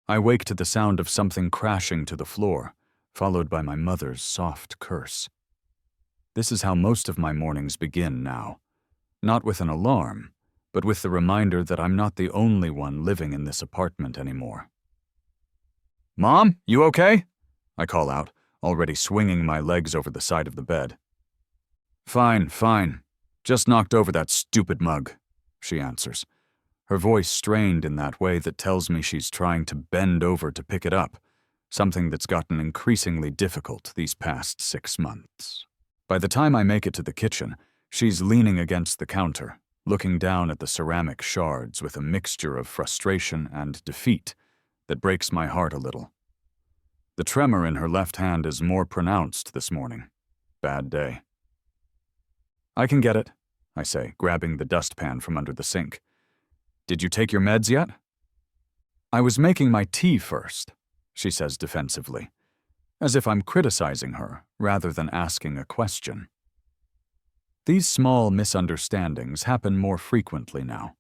I wake to the sound of something crashing to the floor, followed by my mother's soft curse. This is how most of my mornings begin now. Not with an alarm, but with the reminder that I'm not the only one living in this apartment anymore. "Mom, you okay?" I call out, already swinging my legs over the side of the bed. "Fine, fine. Just knocked over that stupid mug," she answers, her voice strained in that way that tells me she's trying to bend over to pick it up, something that's gotten increasingly difficult these past 6 months. By the time I make it to the kitchen, she's leaning against the counter, looking down at the ceramic shards with a mixture of frustration and defeat that breaks my heart a little. The tremor in her left hand is more pronounced this morning. Bad day. "I can get it," I say, grabbing the dustpan from under the sink. "Did you take your meds yet?" "I was making my tea first," she says defensively, as if I'm criticizing her rather than asking a question. These small misunderstandings happen more frequently now,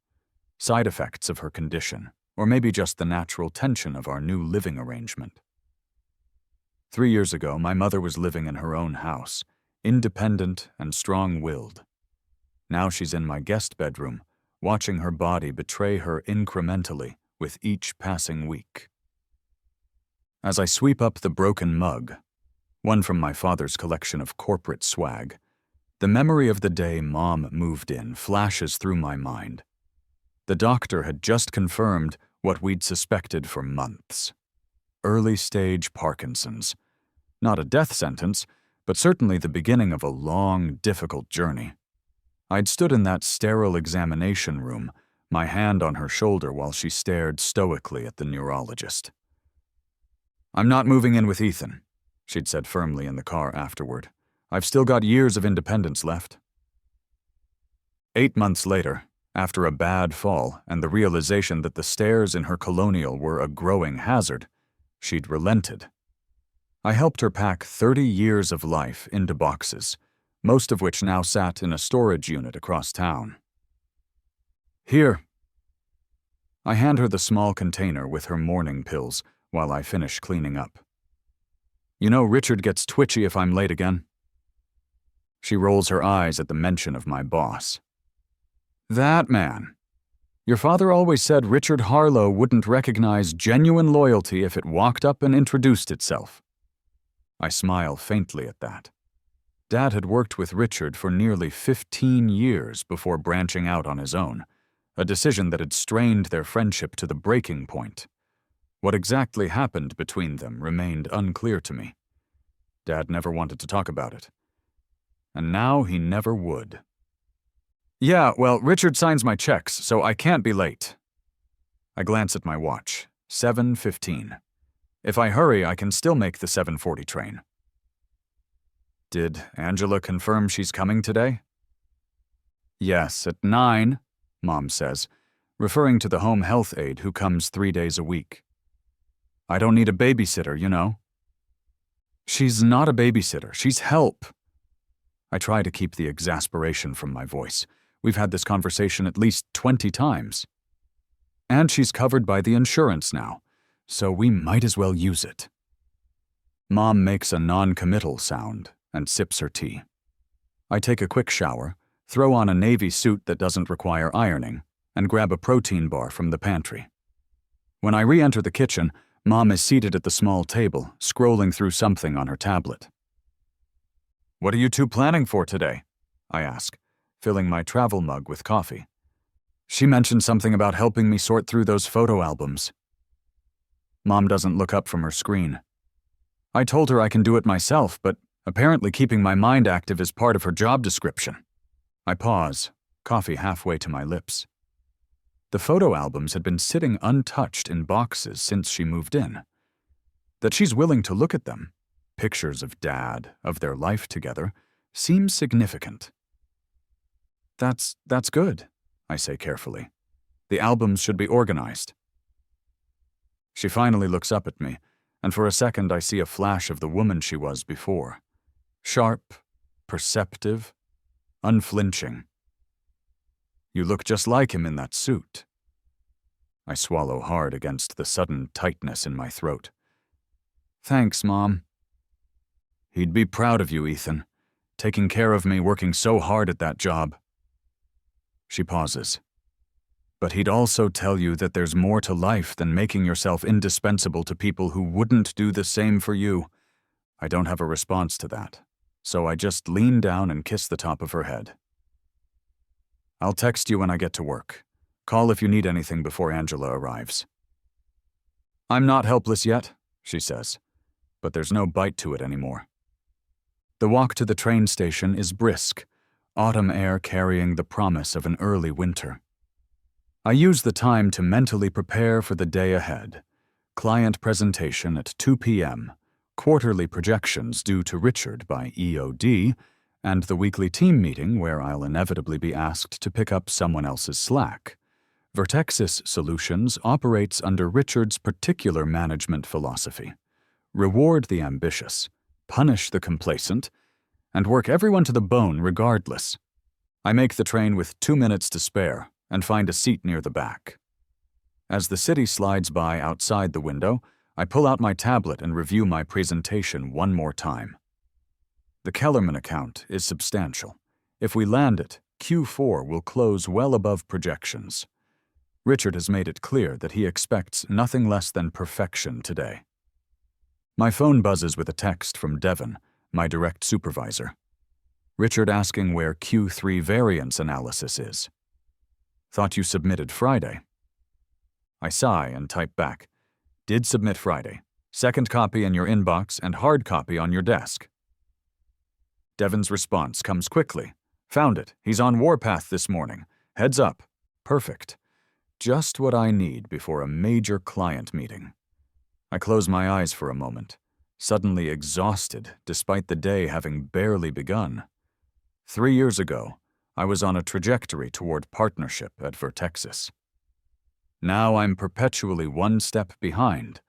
side effects of her condition, or maybe just the natural tension of our new living arrangement. 3 years ago, my mother was living in her own house, independent and strong-willed. Now she's in my guest bedroom, watching her body betray her incrementally with each passing week. As I sweep up the broken mug, one from my father's collection of corporate swag, the memory of the day Mom moved in flashes through my mind. The doctor had just confirmed what we'd suspected for months. Early-stage Parkinson's. Not a death sentence, but certainly the beginning of a long, difficult journey. I'd stood in that sterile examination room, my hand on her shoulder while she stared stoically at the neurologist. "I'm not moving in with Ethan," she'd said firmly in the car afterward. "I've still got years of independence left." 8 months later, after a bad fall and the realization that the stairs in her colonial were a growing hazard, she'd relented. I helped her pack 30 years of life into boxes, most of which now sat in a storage unit across town. "Here." I hand her the small container with her morning pills while I finish cleaning up. "You know Richard gets twitchy if I'm late again." She rolls her eyes at the mention of my boss. "That man. Your father always said Richard Harlow wouldn't recognize genuine loyalty if it walked up and introduced itself." I smile faintly at that. Dad had worked with Richard for nearly 15 years before branching out on his own, a decision that had strained their friendship to the breaking point. What exactly happened between them remained unclear to me. Dad never wanted to talk about it. And now he never would. "Yeah, well, Richard signs my checks, so I can't be late." I glance at my watch. 7:15. If I hurry, I can still make the 7:40 train. "Did Angela confirm she's coming today?" "Yes, at 9, Mom says, referring to the home health aide who comes 3 days a week. "I don't need a babysitter, you know." "She's not a babysitter, she's help." I try to keep the exasperation from my voice. We've had this conversation at least 20 times. "And she's covered by the insurance now, so we might as well use it." Mom makes a non-committal sound and sips her tea. I take a quick shower, throw on a navy suit that doesn't require ironing, and grab a protein bar from the pantry. When I re-enter the kitchen, Mom is seated at the small table, scrolling through something on her tablet. "What are you two planning for today?" I ask, filling my travel mug with coffee. "She mentioned something about helping me sort through those photo albums." Mom doesn't look up from her screen. "I told her I can do it myself, but apparently keeping my mind active is part of her job description." I pause, coffee halfway to my lips. The photo albums had been sitting untouched in boxes since she moved in. That she's willing to look at them, pictures of Dad, of their life together, seems significant. That's good," I say carefully. "The albums should be organized." She finally looks up at me, and for a second I see a flash of the woman she was before. Sharp, perceptive, unflinching. "You look just like him in that suit." I swallow hard against the sudden tightness in my throat. Thanks, Mom. He'd be proud of you, Ethan. Taking care of me, working so hard at that job. She pauses. But he'd also tell you that there's more to life than making yourself indispensable to people who wouldn't do the same for you. I don't have a response to that, so I just lean down and kiss the top of her head. I'll text you when I get to work. Call if you need anything before Angela arrives. I'm not helpless yet, she says, but there's no bite to it anymore. The walk to the train station is brisk, autumn air carrying the promise of an early winter. I use the time to mentally prepare for the day ahead. Client presentation at 2 p.m., quarterly projections due to Richard by EOD, and the weekly team meeting where I'll inevitably be asked to pick up someone else's slack. Vertexus Solutions operates under Richard's particular management philosophy. Reward the ambitious, punish the complacent, and work everyone to the bone regardless. I make the train with 2 minutes to spare and find a seat near the back. As the city slides by outside the window, I pull out my tablet and review my presentation one more time. The Kellerman account is substantial. If we land it, Q4 will close well above projections. Richard has made it clear that he expects nothing less than perfection today. My phone buzzes with a text from Devon, my direct supervisor. Richard asking where Q3 variance analysis is. Thought you submitted Friday. I sigh and type back. Did submit Friday. Second copy in your inbox and hard copy on your desk. Devon's response comes quickly. Found it. He's on Warpath this morning. Heads up. Perfect. Just what I need before a major client meeting. I close my eyes for a moment, suddenly exhausted despite the day having barely begun. 3 years ago, I was on a trajectory toward partnership at Vertexus. Now I'm perpetually one step behind,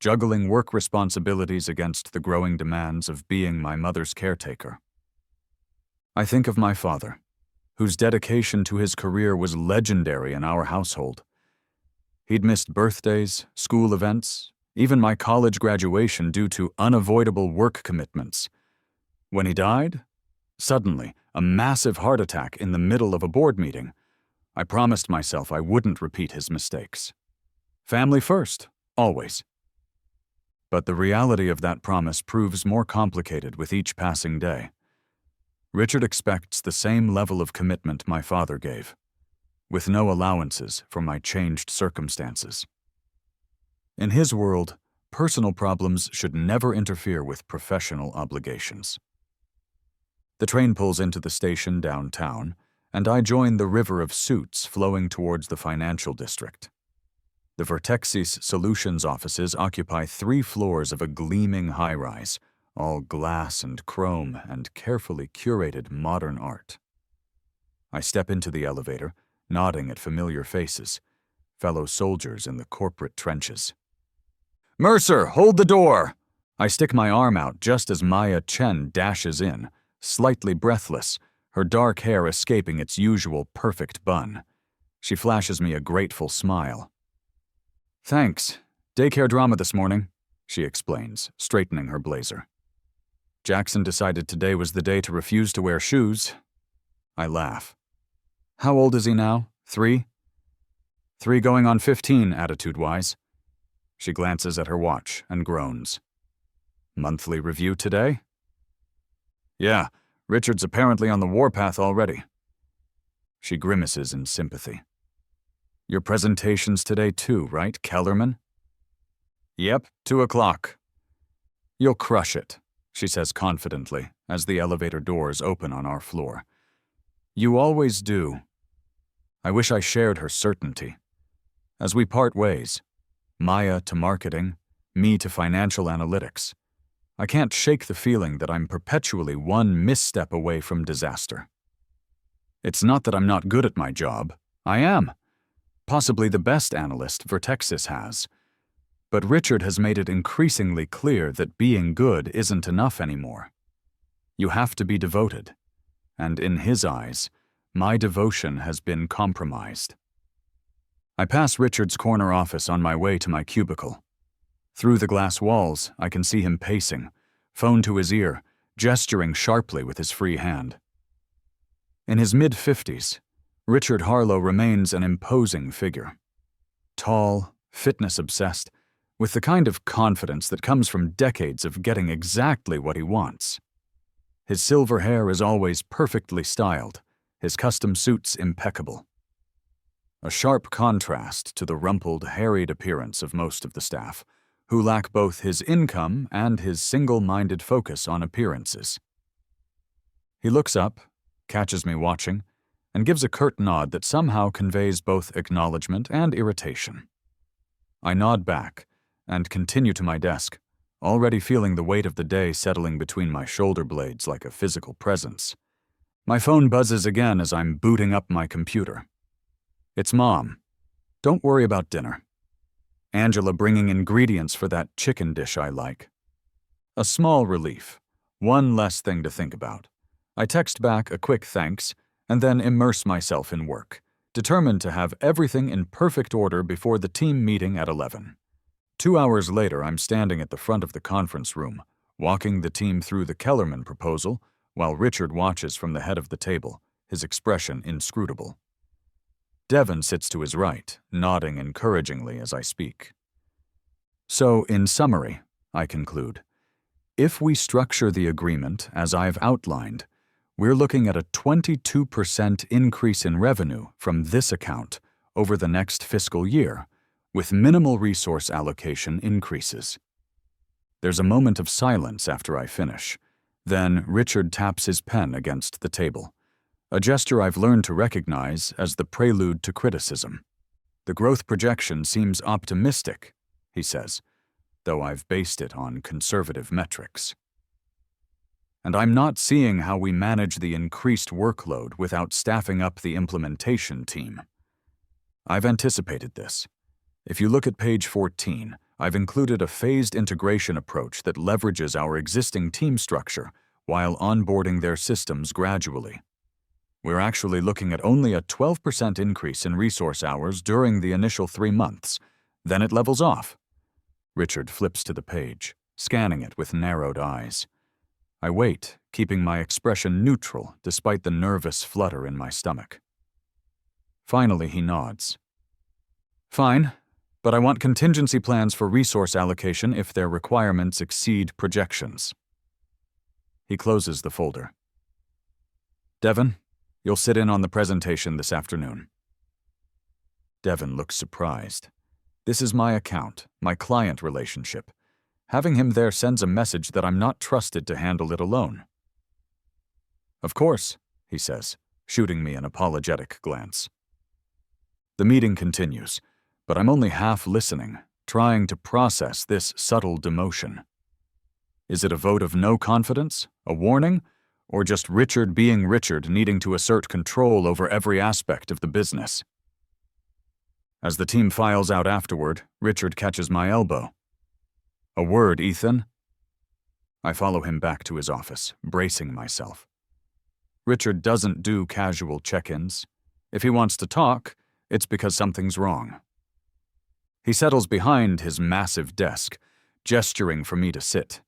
juggling work responsibilities against the growing demands of being my mother's caretaker. I think of my father, whose dedication to his career was legendary in our household. He'd missed birthdays, school events, even my college graduation due to unavoidable work commitments. When he died, suddenly, a massive heart attack in the middle of a board meeting, I promised myself I wouldn't repeat his mistakes. Family first, always. But the reality of that promise proves more complicated with each passing day. Richard expects the same level of commitment my father gave, with no allowances for my changed circumstances. In his world, personal problems should never interfere with professional obligations. The train pulls into the station downtown, and I join the river of suits flowing towards the financial district. The Vertexus Solutions offices occupy 3 floors of a gleaming high-rise, all glass and chrome and carefully curated modern art. I step into the elevator, nodding at familiar faces, fellow soldiers in the corporate trenches. Mercer, hold the door! I stick my arm out just as Maya Chen dashes in, slightly breathless, her dark hair escaping its usual perfect bun. She flashes me a grateful smile. Thanks. Daycare drama this morning, she explains, straightening her blazer. Jackson decided today was the day to refuse to wear shoes. I laugh. How old is he now? 3? 3 going on 15, attitude-wise. She glances at her watch and groans. Monthly review today? Yeah, Richard's apparently on the warpath already. She grimaces in sympathy. Your presentation's today too, right, Kellerman? Yep, 2 o'clock. You'll crush it, she says confidently as the elevator doors open on our floor. You always do. I wish I shared her certainty. As we part ways, Maya to marketing, me to financial analytics, I can't shake the feeling that I'm perpetually one misstep away from disaster. It's not that I'm not good at my job. I am. Possibly the best analyst Vertexus has. But Richard has made it increasingly clear that being good isn't enough anymore. You have to be devoted. And in his eyes, my devotion has been compromised. I pass Richard's corner office on my way to my cubicle. Through the glass walls, I can see him pacing, phone to his ear, gesturing sharply with his free hand. In his mid-50s, Richard Harlow remains an imposing figure. Tall, fitness-obsessed, with the kind of confidence that comes from decades of getting exactly what he wants. His silver hair is always perfectly styled, his custom suits impeccable. A sharp contrast to the rumpled, harried appearance of most of the staff, who lack both his income and his single-minded focus on appearances. He looks up, catches me watching, and gives a curt nod that somehow conveys both acknowledgement and irritation. I nod back and continue to my desk, already feeling the weight of the day settling between my shoulder blades like a physical presence. My phone buzzes again as I'm booting up my computer. It's Mom. Don't worry about dinner. Angela bringing ingredients for that chicken dish I like. A small relief. One less thing to think about. I text back a quick thanks and then immerse myself in work, determined to have everything in perfect order before the team meeting at 11. 2 hours later, I'm standing at the front of the conference room, walking the team through the Kellerman proposal while Richard watches from the head of the table, his expression inscrutable. Devon sits to his right, nodding encouragingly as I speak. So, in summary, I conclude, if we structure the agreement as I've outlined, we're looking at a 22% increase in revenue from this account over the next fiscal year, with minimal resource allocation increases. There's a moment of silence after I finish. Then Richard taps his pen against the table, a gesture I've learned to recognize as the prelude to criticism. The growth projection seems optimistic, he says, though I've based it on conservative metrics. And I'm not seeing how we manage the increased workload without staffing up the implementation team. I've anticipated this. If you look at page 14, I've included a phased integration approach that leverages our existing team structure while onboarding their systems gradually. We're actually looking at only a 12% increase in resource hours during the initial 3 months. Then it levels off. Richard flips to the page, scanning it with narrowed eyes. I wait, keeping my expression neutral despite the nervous flutter in my stomach. Finally, he nods. Fine, but I want contingency plans for resource allocation if their requirements exceed projections. He closes the folder. Devon, you'll sit in on the presentation this afternoon. Devon looks surprised. This is my account, my client relationship. Having him there sends a message that I'm not trusted to handle it alone. Of course, he says, shooting me an apologetic glance. The meeting continues, but I'm only half listening, trying to process this subtle demotion. Is it a vote of no confidence, a warning, or just Richard being Richard needing to assert control over every aspect of the business? As the team files out afterward, Richard catches my elbow. A word, Ethan. I follow him back to his office, bracing myself. Richard doesn't do casual check-ins. If he wants to talk, it's because something's wrong. He settles behind his massive desk, gesturing for me to sit.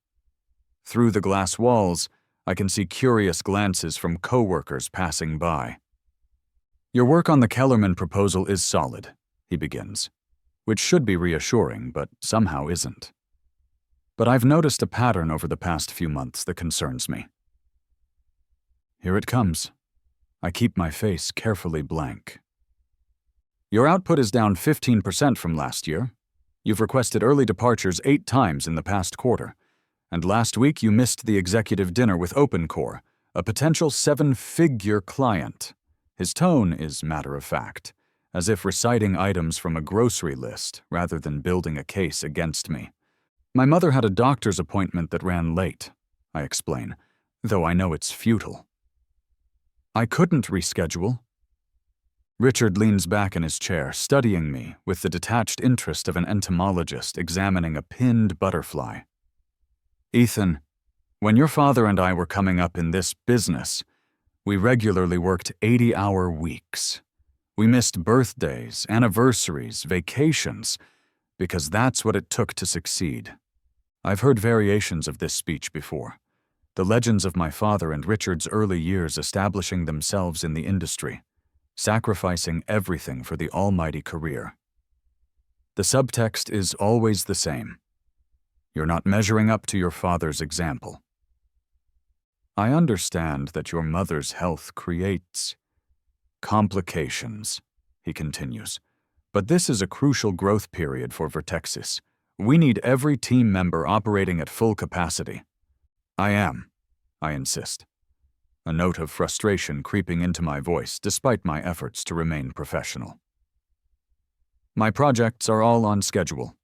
Through the glass walls, I can see curious glances from coworkers passing by. Your work on the Kellerman proposal is solid, he begins, which should be reassuring, but somehow isn't. But I've noticed a pattern over the past few months that concerns me. Here it comes. I keep my face carefully blank. Your output is down 15% from last year. You've requested early departures 8 times in the past quarter. And last week you missed the executive dinner with OpenCore, a potential 7-figure client. His tone is matter-of-fact, as if reciting items from a grocery list rather than building a case against me. My mother had a doctor's appointment that ran late, I explain, though I know it's futile. I couldn't reschedule. Richard leans back in his chair, studying me with the detached interest of an entomologist examining a pinned butterfly. Ethan, when your father and I were coming up in this business, we regularly worked 80-hour weeks. We missed birthdays, anniversaries, vacations, because that's what it took to succeed. I've heard variations of this speech before. The legends of my father and Richard's early years establishing themselves in the industry, sacrificing everything for the almighty career. The subtext is always the same. You're not measuring up to your father's example. I understand that your mother's health creates complications, he continues, but this is a crucial growth period for Vertexus. We need every team member operating at full capacity. I insist, a note of frustration creeping into my voice despite my efforts to remain professional. My projects are all on schedule.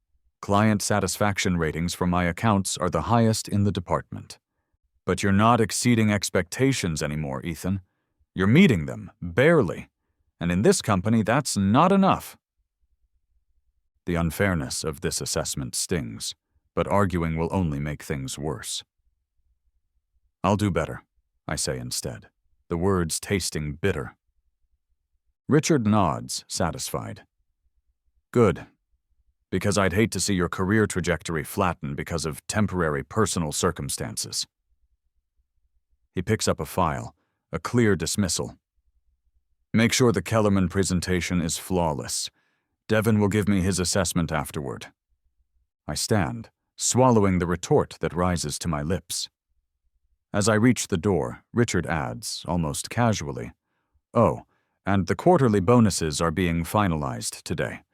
Client satisfaction ratings for my accounts are the highest in the department. But you're not exceeding expectations anymore, Ethan. You're meeting them, barely. And in this company, that's not enough. The unfairness of this assessment stings, but arguing will only make things worse. I'll do better, I say instead, the words tasting bitter. Richard nods, satisfied. Good, because I'd hate to see your career trajectory flatten because of temporary personal circumstances. He picks up a file, a clear dismissal. Make sure the Kellerman presentation is flawless. Devin will give me his assessment afterward. I stand, swallowing the retort that rises to my lips. As I reach the door, Richard adds, almost casually, "Oh, and the quarterly bonuses are being finalized today.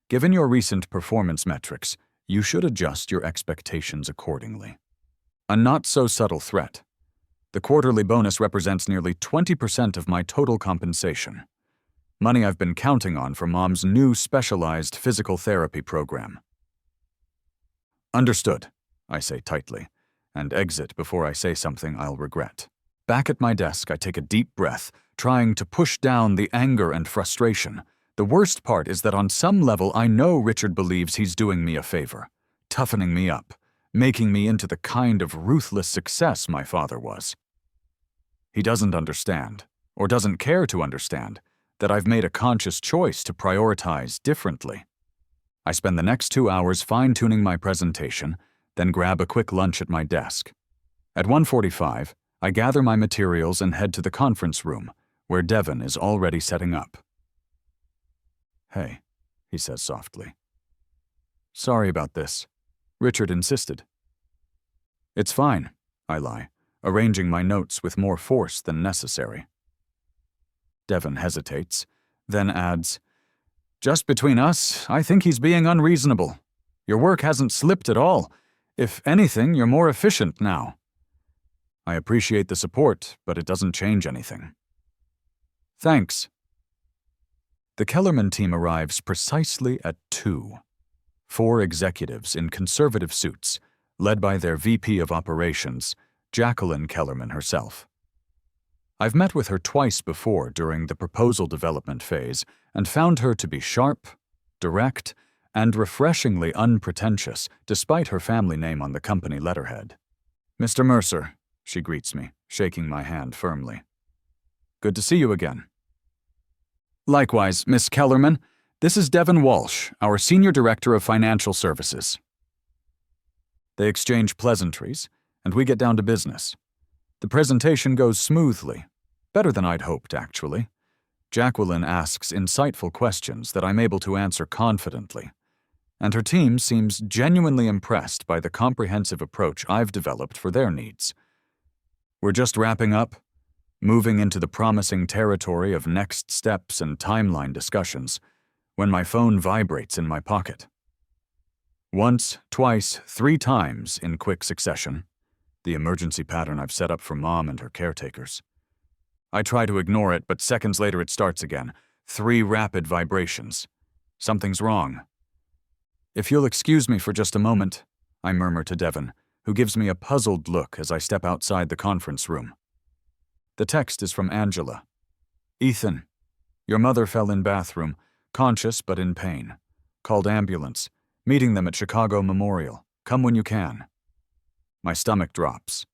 Given your recent performance metrics, you should adjust your expectations accordingly." A not-so-subtle threat. The quarterly bonus represents nearly 20% of my total compensation. Money I've been counting on for Mom's new specialized physical therapy program. Understood, I say tightly, and exit before I say something I'll regret. Back at my desk, I take a deep breath, trying to push down the anger and frustration. The worst part is that on some level I know Richard believes he's doing me a favor, toughening me up, making me into the kind of ruthless success my father was. He doesn't understand, or doesn't care to understand, that I've made a conscious choice to prioritize differently. I spend the next 2 hours fine-tuning my presentation, then grab a quick lunch at my desk. At 1:45, I gather my materials and head to the conference room, where Devin is already setting up. "Hey," he says softly. "Sorry about this. Richard insisted." "It's fine," I lie, arranging my notes with more force than necessary. Devin hesitates, then adds, "Just between us, I think he's being unreasonable. Your work hasn't slipped at all. If anything, you're more efficient now." I appreciate the support, but it doesn't change anything. "Thanks." The Kellerman team arrives precisely at 2. 4 executives in conservative suits, led by their VP of Operations, Jacqueline Kellerman herself. I've met with her twice before during the proposal development phase and found her to be sharp, direct, and refreshingly unpretentious despite her family name on the company letterhead. "Mr. Mercer," she greets me, shaking my hand firmly. "Good to see you again." "Likewise, Miss Kellerman. This is Devin Walsh, our Senior Director of Financial Services." They exchange pleasantries, and we get down to business. The presentation goes smoothly, better than I'd hoped, actually. Jacqueline asks insightful questions that I'm able to answer confidently, and her team seems genuinely impressed by the comprehensive approach I've developed for their needs. We're just wrapping up, moving into the promising territory of next steps and timeline discussions, when my phone vibrates in my pocket. Once, twice, 3 times in quick succession, the emergency pattern I've set up for Mom and her caretakers. I try to ignore it, but seconds later it starts again. 3 rapid vibrations. Something's wrong. "If you'll excuse me for just a moment," I murmur to Devin, who gives me a puzzled look as I step outside the conference room. The text is from Angela. "Ethan, your mother fell in bathroom, conscious but in pain. Called ambulance. Meeting them at Chicago Memorial. Come when you can." My stomach drops.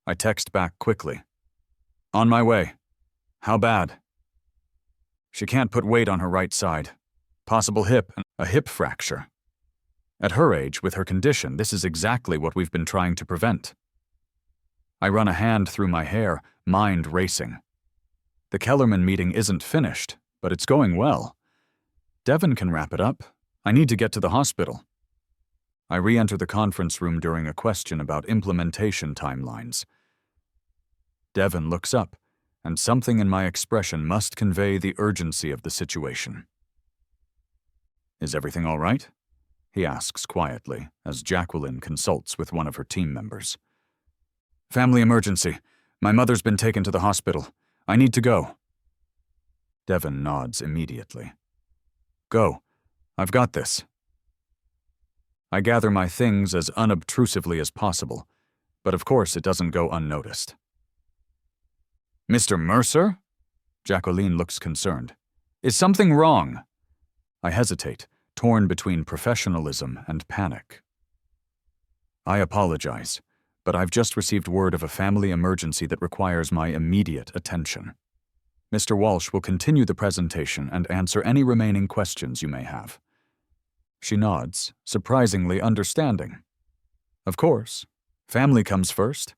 I text back quickly. "On my way. How bad?" She can't put weight on her right side. Possible a hip fracture. At her age, with her condition, this is exactly what we've been trying to prevent. I run a hand through my hair, mind racing. The Kellerman meeting isn't finished, but it's going well. Devon can wrap it up. I need to get to the hospital. I re-enter the conference room during a question about implementation timelines. Devon looks up, and something in my expression must convey the urgency of the situation. "Is everything all right?" he asks quietly as Jacqueline consults with one of her team members. "Family emergency. My mother's been taken to the hospital. I need to go." Devon nods immediately. "Go. I've got this." I gather my things as unobtrusively as possible, but of course it doesn't go unnoticed. "Mr. Mercer?" Jacqueline looks concerned. "Is something wrong?" I hesitate, torn between professionalism and panic. "I apologize, but I've just received word of a family emergency that requires my immediate attention. Mr. Walsh will continue the presentation and answer any remaining questions you may have." She nods, surprisingly understanding. Of course, family comes first.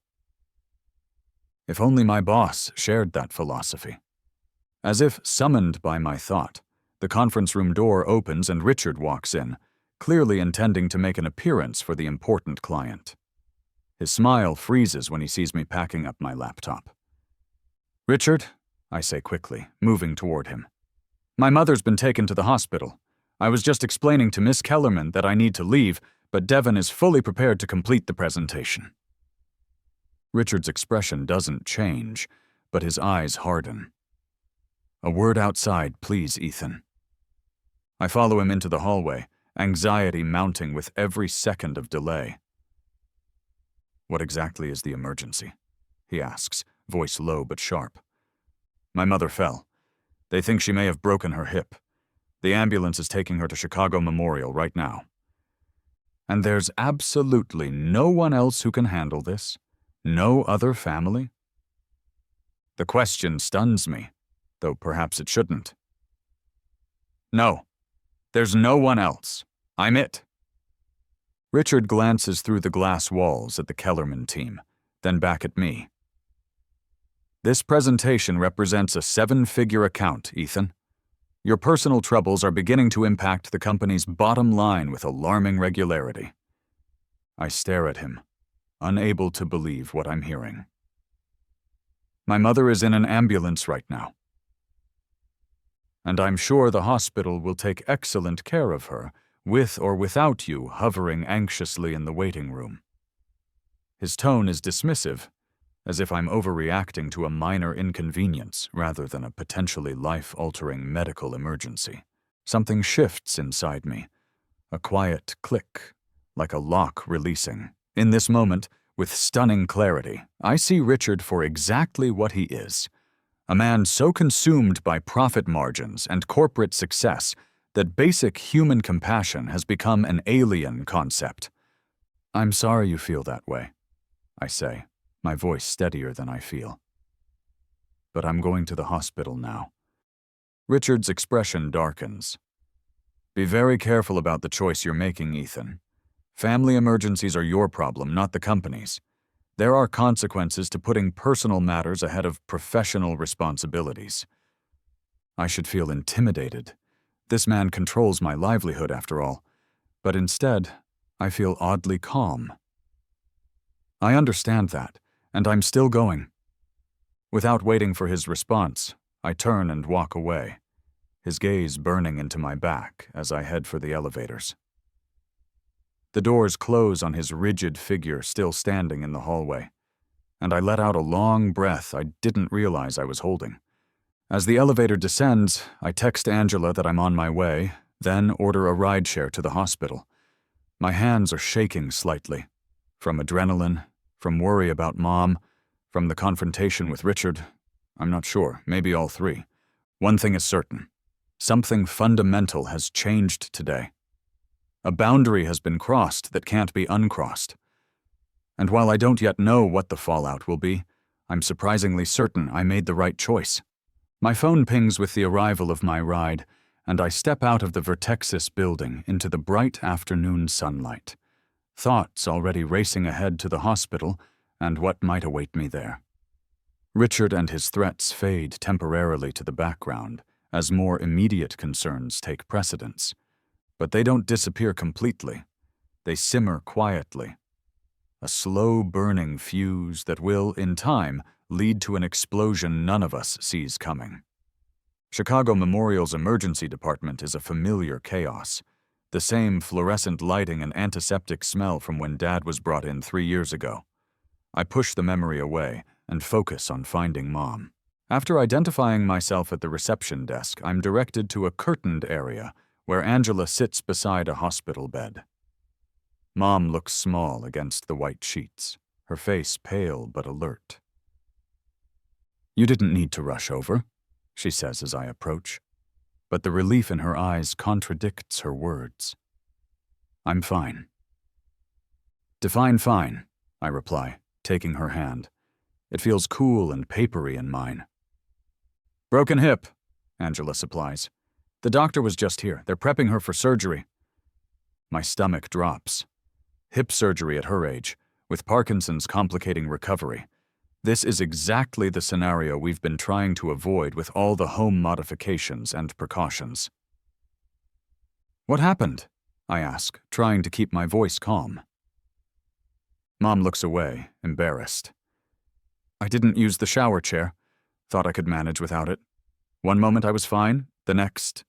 If only my boss shared that philosophy. As if summoned by my thought, the conference room door opens and Richard walks in, clearly intending to make an appearance for the important client. His smile freezes when he sees me packing up my laptop. "Richard," I say quickly, moving toward him. "My mother's been taken to the hospital. I was just explaining to Miss Kellerman that I need to leave, but Devon is fully prepared to complete the presentation." Richard's expression doesn't change, but his eyes harden. "A word outside, please, Ethan." I follow him into the hallway, anxiety mounting with every second of delay. "What exactly is the emergency?" he asks, voice low but sharp. "My mother fell. They think she may have broken her hip. The ambulance is taking her to Chicago Memorial right now." "And there's absolutely no one else who can handle this? No other family?" The question stuns me, though perhaps it shouldn't. "No, there's no one else. I'm it." Richard glances through the glass walls at the Kellerman team, then back at me. "This presentation represents a 7-figure account, Ethan. Your personal troubles are beginning to impact the company's bottom line with alarming regularity." I stare at him, unable to believe what I'm hearing. "My mother is in an ambulance right now. And I'm sure the hospital will take excellent care of her, with or without you hovering anxiously in the waiting room." His tone is dismissive, as if I'm overreacting to a minor inconvenience rather than a potentially life-altering medical emergency. Something shifts inside me, a quiet click, like a lock releasing. In this moment, with stunning clarity, I see Richard for exactly what he is, a man so consumed by profit margins and corporate success that basic human compassion has become an alien concept. "I'm sorry you feel that way," I say, my voice steadier than I feel. "But I'm going to the hospital now." Richard's expression darkens. "Be very careful about the choice you're making, Ethan. Family emergencies are your problem, not the company's. There are consequences to putting personal matters ahead of professional responsibilities." I should feel intimidated. This man controls my livelihood, after all. But instead, I feel oddly calm. I understand that, and I'm still going. Without waiting for his response, I turn and walk away, his gaze burning into my back as I head for the elevators. The doors close on his rigid figure still standing in the hallway, and I let out a long breath I didn't realize I was holding. As the elevator descends, I text Angela that I'm on my way, then order a rideshare to the hospital. My hands are shaking slightly, from adrenaline, from worry about Mom, from the confrontation with Richard. I'm not sure, maybe all three. One thing is certain. Something fundamental has changed today. A boundary has been crossed that can't be uncrossed. And while I don't yet know what the fallout will be, I'm surprisingly certain I made the right choice. My phone pings with the arrival of my ride, and I step out of the Vertexus building into the bright afternoon sunlight, thoughts already racing ahead to the hospital and what might await me there. Richard and his threats fade temporarily to the background as more immediate concerns take precedence, but they don't disappear completely. They simmer quietly, a slow-burning fuse that will, in time, lead to an explosion none of us sees coming. Chicago Memorial's emergency department is a familiar chaos, the same fluorescent lighting and antiseptic smell from when Dad was brought in 3 years ago. I push the memory away and focus on finding Mom. After identifying myself at the reception desk, I'm directed to a curtained area where Angela sits beside a hospital bed. Mom looks small against the white sheets, her face pale but alert. "You didn't need to rush over," she says as I approach, but the relief in her eyes contradicts her words. "I'm fine." "Define fine," I reply, taking her hand. It feels cool and papery in mine. "Broken hip," Angela supplies. "The doctor was just here. They're prepping her for surgery." My stomach drops. Hip surgery at her age, with Parkinson's complicating recovery. This is exactly the scenario we've been trying to avoid with all the home modifications and precautions. "What happened?" I ask, trying to keep my voice calm. Mom looks away, embarrassed. "I didn't use the shower chair. Thought I could manage without it. One moment I was fine, the next..."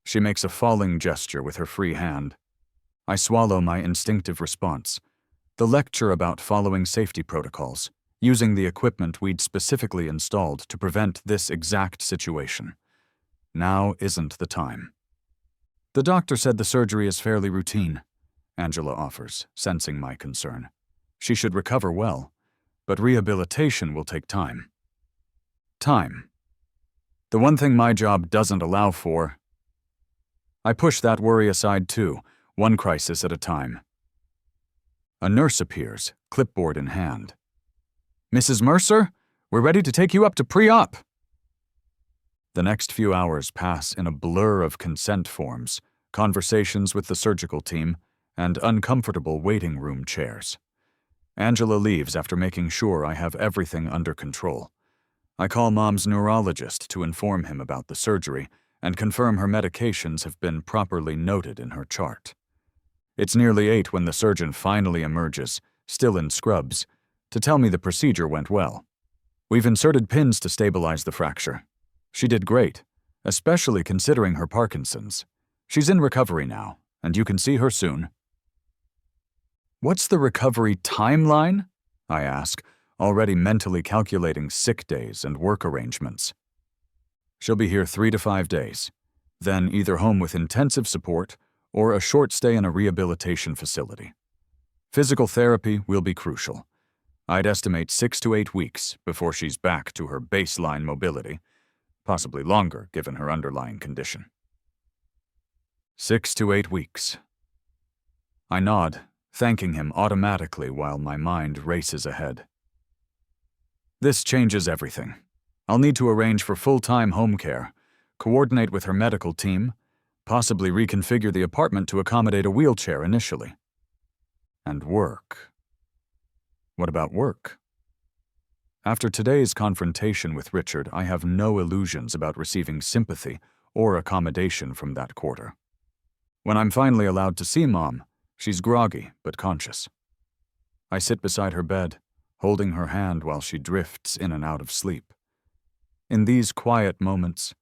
She makes a falling gesture with her free hand. I swallow my instinctive response. The lecture about following safety protocols, using the equipment we'd specifically installed to prevent this exact situation. Now isn't the time. "The doctor said the surgery is fairly routine," Angela offers, sensing my concern. "She should recover well, but rehabilitation will take time." Time. The one thing my job doesn't allow for. I push that worry aside too, one crisis at a time. A nurse appears, clipboard in hand. "Mrs. Mercer, we're ready to take you up to pre-op." The next few hours pass in a blur of consent forms, conversations with the surgical team, and uncomfortable waiting room chairs. Angela leaves after making sure I have everything under control. I call Mom's neurologist to inform him about the surgery and confirm her medications have been properly noted in her chart. It's nearly 8 when the surgeon finally emerges, still in scrubs, to tell me the procedure went well. "We've inserted pins to stabilize the fracture. She did great, especially considering her Parkinson's. She's in recovery now, and you can see her soon." "What's the recovery timeline?" I ask, already mentally calculating sick days and work arrangements. "She'll be here 3 to 5 days, then either home with intensive support or a short stay in a rehabilitation facility. Physical therapy will be crucial. I'd estimate 6 to 8 weeks before she's back to her baseline mobility, possibly longer given her underlying condition." 6 to 8 weeks. I nod, thanking him automatically while my mind races ahead. This changes everything. I'll need to arrange for full-time home care, coordinate with her medical team, possibly reconfigure the apartment to accommodate a wheelchair initially. And work. What about work? After today's confrontation with Richard, I have no illusions about receiving sympathy or accommodation from that quarter. When I'm finally allowed to see Mom, she's groggy but conscious. I sit beside her bed, holding her hand while she drifts in and out of sleep. In these quiet moments,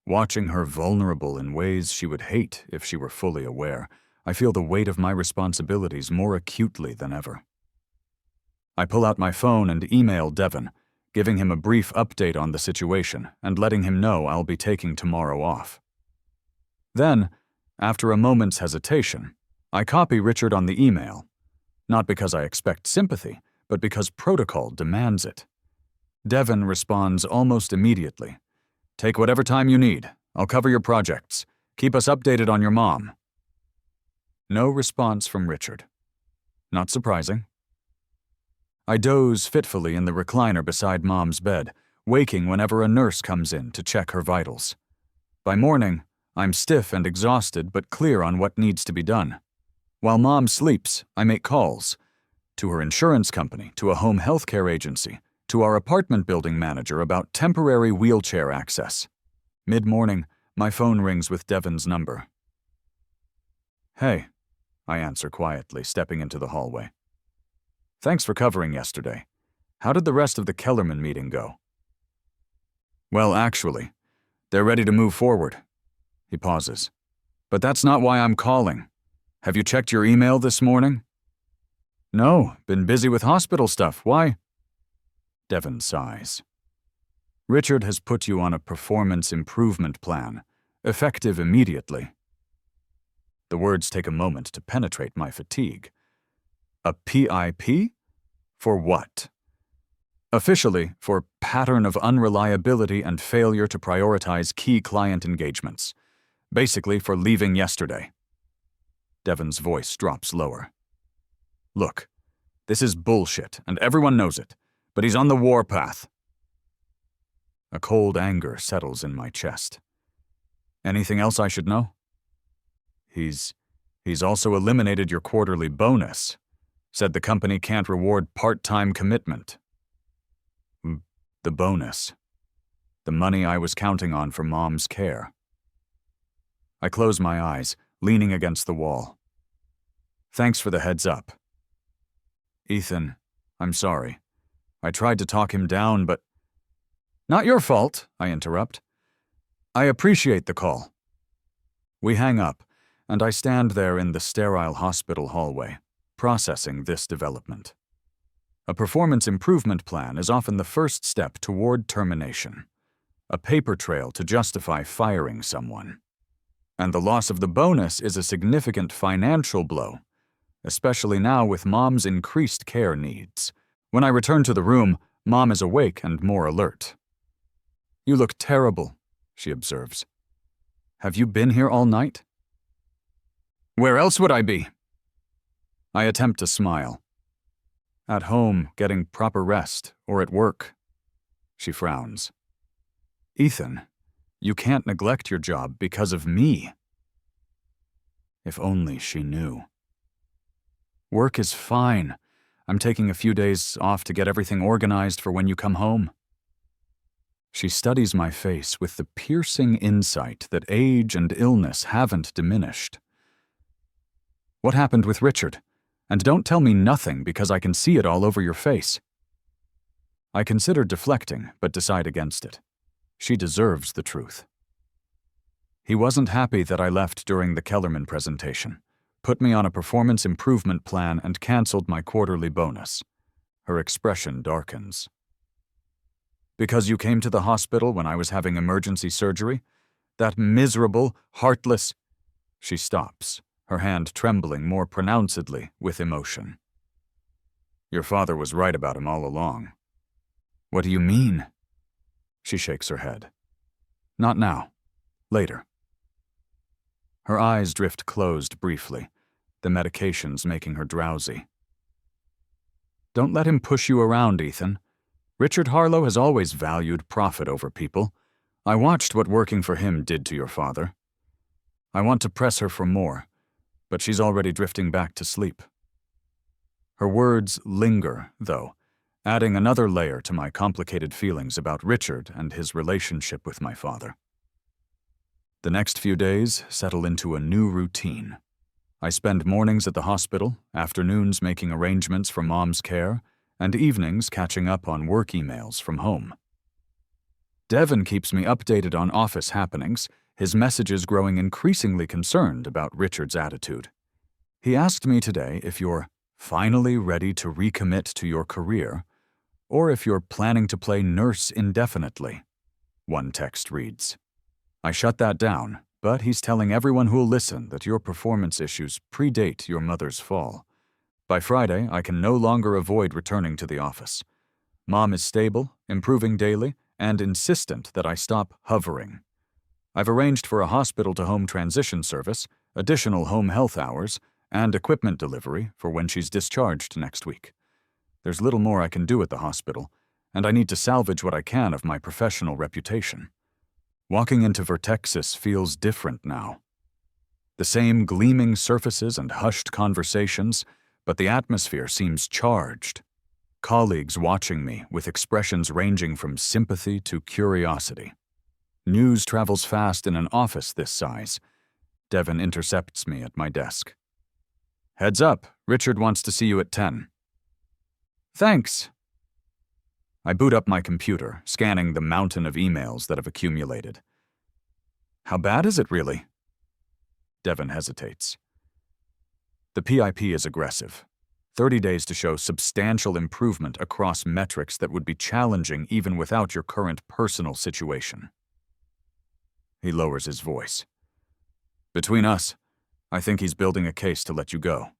watching her vulnerable in ways she would hate if she were fully aware, I feel the weight of my responsibilities more acutely than ever. I pull out my phone and email Devon, giving him a brief update on the situation and letting him know I'll be taking tomorrow off. Then, after a moment's hesitation, I copy Richard on the email, not because I expect sympathy, but because protocol demands it. Devon responds almost immediately. "Take whatever time you need. I'll cover your projects. Keep us updated on your mom." No response from Richard. Not surprising. I doze fitfully in the recliner beside Mom's bed, waking whenever a nurse comes in to check her vitals. By morning, I'm stiff and exhausted but clear on what needs to be done. While Mom sleeps, I make calls to her insurance company, to a home health care agency, to our apartment building manager about temporary wheelchair access. Mid-morning, my phone rings with Devon's number. "Hey," I answer quietly, stepping into the hallway. "Thanks for covering yesterday. How did the rest of the Kellerman meeting go?" "Well, actually, they're ready to move forward." He pauses. "But that's not why I'm calling. Have you checked your email this morning?" "No, been busy with hospital stuff. Why?" Devon sighs. "Richard has put you on a performance improvement plan, effective immediately." The words take a moment to penetrate my fatigue. A PIP? For what? Officially, for pattern of unreliability and failure to prioritize key client engagements. Basically, for leaving yesterday. Devon's voice drops lower. "Look, this is bullshit, and everyone knows it, but he's on the warpath." A cold anger settles in my chest. "Anything else I should know?" He's also eliminated your quarterly bonus. Said the company can't reward part-time commitment." The bonus. The money I was counting on for Mom's care. I close my eyes, leaning against the wall. "Thanks for the heads up." "Ethan, I'm sorry. I tried to talk him down, but—" "Not your fault," I interrupt. "I appreciate the call." We hang up, and I stand there in the sterile hospital hallway, processing this development. A performance improvement plan is often the first step toward termination, a paper trail to justify firing someone. And the loss of the bonus is a significant financial blow, especially now with Mom's increased care needs. When I return to the room, Mom is awake and more alert. "You look terrible," she observes. "Have you been here all night?" "Where else would I be?" I attempt to smile. "At home, getting proper rest, or at work." She frowns. "Ethan, you can't neglect your job because of me." If only she knew. "Work is fine. I'm taking a few days off to get everything organized for when you come home." She studies my face with the piercing insight that age and illness haven't diminished. "What happened with Richard? And don't tell me nothing because I can see it all over your face." I consider deflecting, but decide against it. She deserves the truth. "He wasn't happy that I left during the Kellerman presentation, put me on a performance improvement plan, and canceled my quarterly bonus." Her expression darkens. "Because you came to the hospital when I was having emergency surgery? That miserable, heartless—" She stops, her hand trembling more pronouncedly with emotion. "Your father was right about him all along." "What do you mean?" She shakes her head. "Not now. Later." Her eyes drift closed briefly, the medications making her drowsy. "Don't let him push you around, Ethan. Richard Harlow has always valued profit over people. I watched what working for him did to your father. I want to press her for more, but she's already drifting back to sleep." Her words linger, though, adding another layer to my complicated feelings about Richard and his relationship with my father. The next few days settle into a new routine. I spend mornings at the hospital, afternoons making arrangements for Mom's care, and evenings catching up on work emails from home. Devon keeps me updated on office happenings, his messages growing increasingly concerned about Richard's attitude. He asked me today if you're finally ready to recommit to your career, or if you're planning to play nurse indefinitely. One text reads. I shut that down, but he's telling everyone who'll listen that your performance issues predate your mother's fall. By Friday, I can no longer avoid returning to the office. Mom is stable, improving daily, and insistent that I stop hovering. I've arranged for a hospital-to-home transition service, additional home health hours, and equipment delivery for when she's discharged next week. There's little more I can do at the hospital, and I need to salvage what I can of my professional reputation. Walking into Vertexus feels different now. The same gleaming surfaces and hushed conversations, but the atmosphere seems charged. Colleagues watching me with expressions ranging from sympathy to curiosity. News travels fast in an office this size. Devon intercepts me at my desk. "Heads up, Richard wants to see you at 10. "Thanks." I boot up my computer, scanning the mountain of emails that have accumulated. "How bad is it really?" Devon hesitates. The PIP is aggressive. 30 days to show substantial improvement across metrics that would be challenging even without your current personal situation. He lowers his voice. "Between us, I think he's building a case to let you go,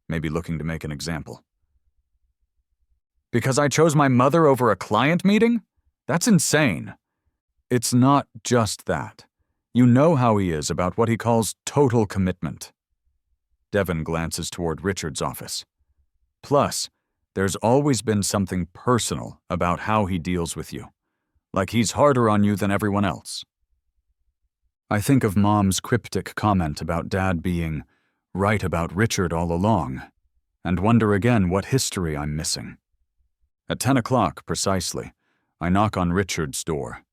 maybe looking to make an example." "Because I chose my mother over a client meeting? That's insane." "It's not just that. You know how he is about what he calls total commitment." Devon glances toward Richard's office. "Plus, there's always been something personal about how he deals with you, like he's harder on you than everyone else." I think of Mom's cryptic comment about Dad being right about Richard all along, and wonder again what history I'm missing. At 10 o'clock precisely, I knock on Richard's door.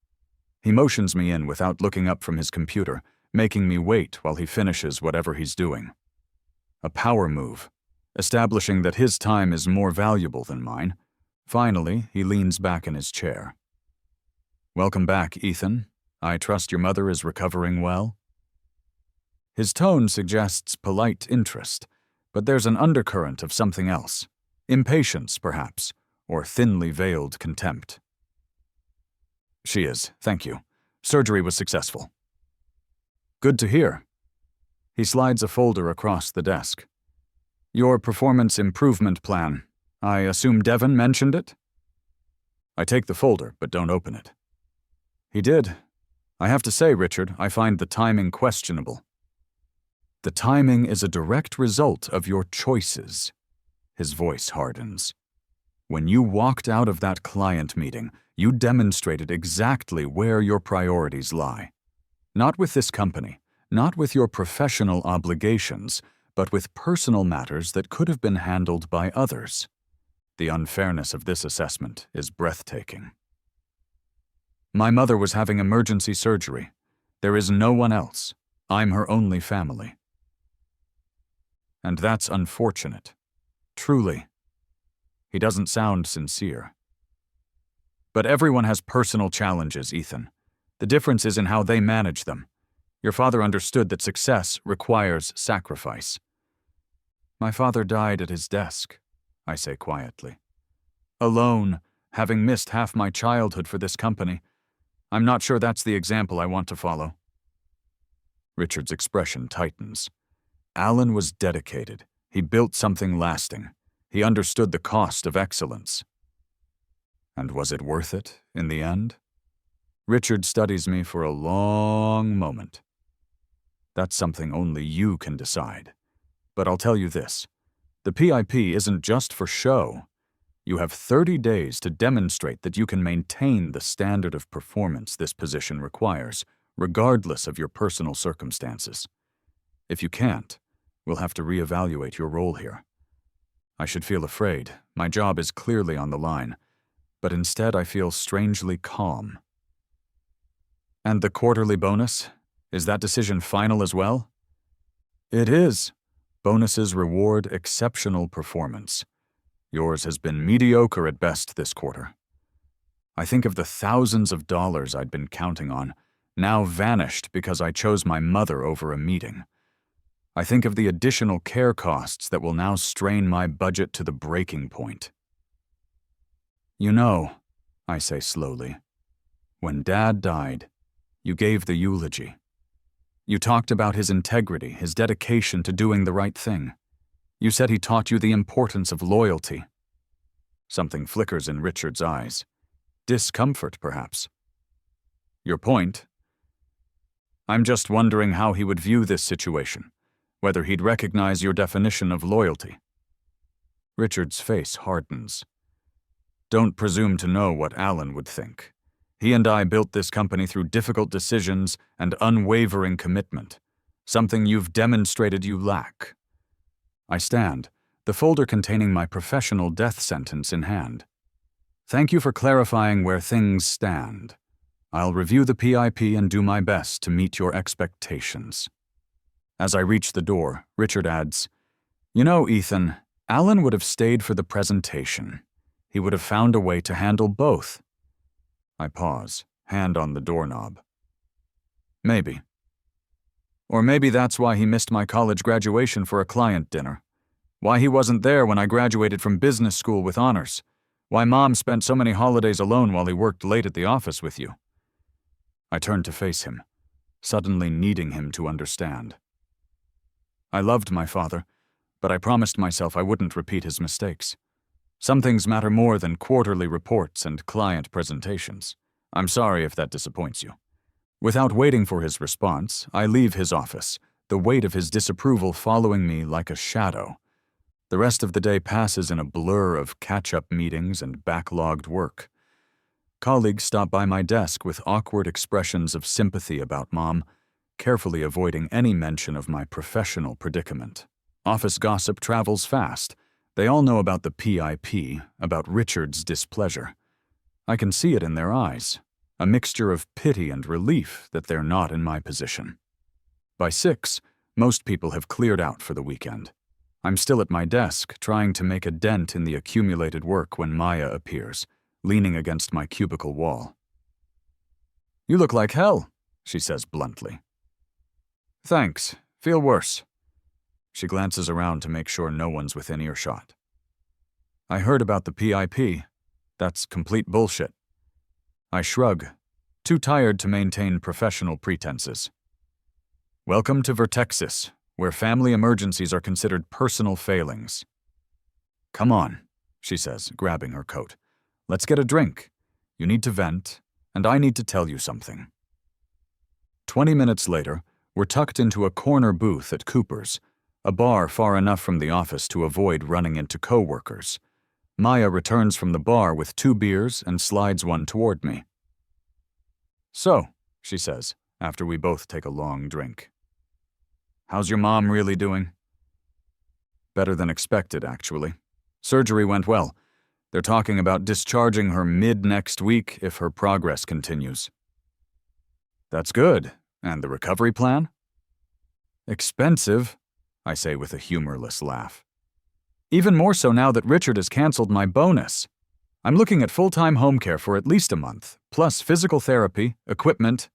He motions me in without looking up from his computer, making me wait while he finishes whatever he's doing. A power move, establishing that his time is more valuable than mine. Finally, he leans back in his chair. "Welcome back, Ethan. I trust your mother is recovering well?" His tone suggests polite interest, but there's an undercurrent of something else. Impatience, perhaps, or thinly veiled contempt. "She is, thank you. Surgery was successful." "Good to hear." He slides a folder across the desk. "Your performance improvement plan. I assume Devon mentioned it?" I take the folder, but don't open it. "He did. I have to say, Richard, I find the timing questionable." "The timing is a direct result of your choices." His voice hardens. "When you walked out of that client meeting, you demonstrated exactly where your priorities lie. Not with this company, not with your professional obligations, but with personal matters that could have been handled by others. The unfairness of this assessment is breathtaking. My mother was having emergency surgery. There is no one else. I'm her only family. And that's unfortunate. Truly." He doesn't sound sincere. "But everyone has personal challenges, Ethan. The difference is in how they manage them. Your father understood that success requires sacrifice." "My father died at his desk," I say quietly. "Alone, having missed half my childhood for this company. I'm not sure that's the example I want to follow." Richard's expression tightens. Alan was dedicated. He built something lasting. He understood the cost of excellence. And was it worth it in the end? Richard studies me for a long moment. That's something only you can decide. But I'll tell you this. The PIP isn't just for show. You have 30 days to demonstrate that you can maintain the standard of performance this position requires, regardless of your personal circumstances. If you can't, we'll have to reevaluate your role here. I should feel afraid. My job is clearly on the line. But instead I feel strangely calm. "And the quarterly bonus? Is that decision final as well?" "It is. Bonuses reward exceptional performance. Yours has been mediocre at best this quarter. I think of the thousands of dollars I'd been counting on, now vanished because I chose my mother over a meeting. I think of the additional care costs that will now strain my budget to the breaking point." "You know," I say slowly, "when Dad died, you gave the eulogy. You talked about his integrity, his dedication to doing the right thing. You said he taught you the importance of loyalty." Something flickers in Richard's eyes. Discomfort, perhaps. "Your point?" "I'm just wondering how he would view this situation, whether he'd recognize your definition of loyalty." Richard's face hardens. Don't presume to know what Alan would think. He and I built this company through difficult decisions and unwavering commitment, something you've demonstrated you lack. I stand, the folder containing my professional death sentence in hand. Thank you for clarifying where things stand. I'll review the PIP and do my best to meet your expectations. As I reach the door, Richard adds, You know, Ethan, Alan would have stayed for the presentation. He would have found a way to handle both. I pause, hand on the doorknob. Maybe. Or maybe that's why he missed my college graduation for a client dinner. Why he wasn't there when I graduated from business school with honors. Why Mom spent so many holidays alone while he worked late at the office with you. I turn to face him, suddenly needing him to understand. I loved my father, but I promised myself I wouldn't repeat his mistakes. Some things matter more than quarterly reports and client presentations. I'm sorry if that disappoints you. Without waiting for his response, I leave his office, the weight of his disapproval following me like a shadow. The rest of the day passes in a blur of catch-up meetings and backlogged work. Colleagues stop by my desk with awkward expressions of sympathy about Mom, carefully avoiding any mention of my professional predicament. Office gossip travels fast. They all know about the PIP, about Richard's displeasure. I can see it in their eyes, a mixture of pity and relief that they're not in my position. By 6, most people have cleared out for the weekend. I'm still at my desk, trying to make a dent in the accumulated work when Maya appears, leaning against my cubicle wall. You look like hell, she says bluntly. Thanks. Feel worse. She glances around to make sure no one's within earshot. I heard about the PIP. That's complete bullshit. I shrug, too tired to maintain professional pretenses. Welcome to Vertexus, where family emergencies are considered personal failings. Come on, she says, grabbing her coat. Let's get a drink. You need to vent, and I need to tell you something. 20 minutes later, we're tucked into a corner booth at Cooper's, a bar far enough from the office to avoid running into co-workers. Maya returns from the bar with 2 beers and slides one toward me. So, she says, after we both take a long drink. How's your mom really doing? Better than expected, actually. Surgery went well. They're talking about discharging her mid-next week if her progress continues. That's good. And the recovery plan? Expensive, I say with a humorless laugh. Even more so now that Richard has canceled my bonus. I'm looking at full-time home care for at least a month, plus physical therapy, equipment.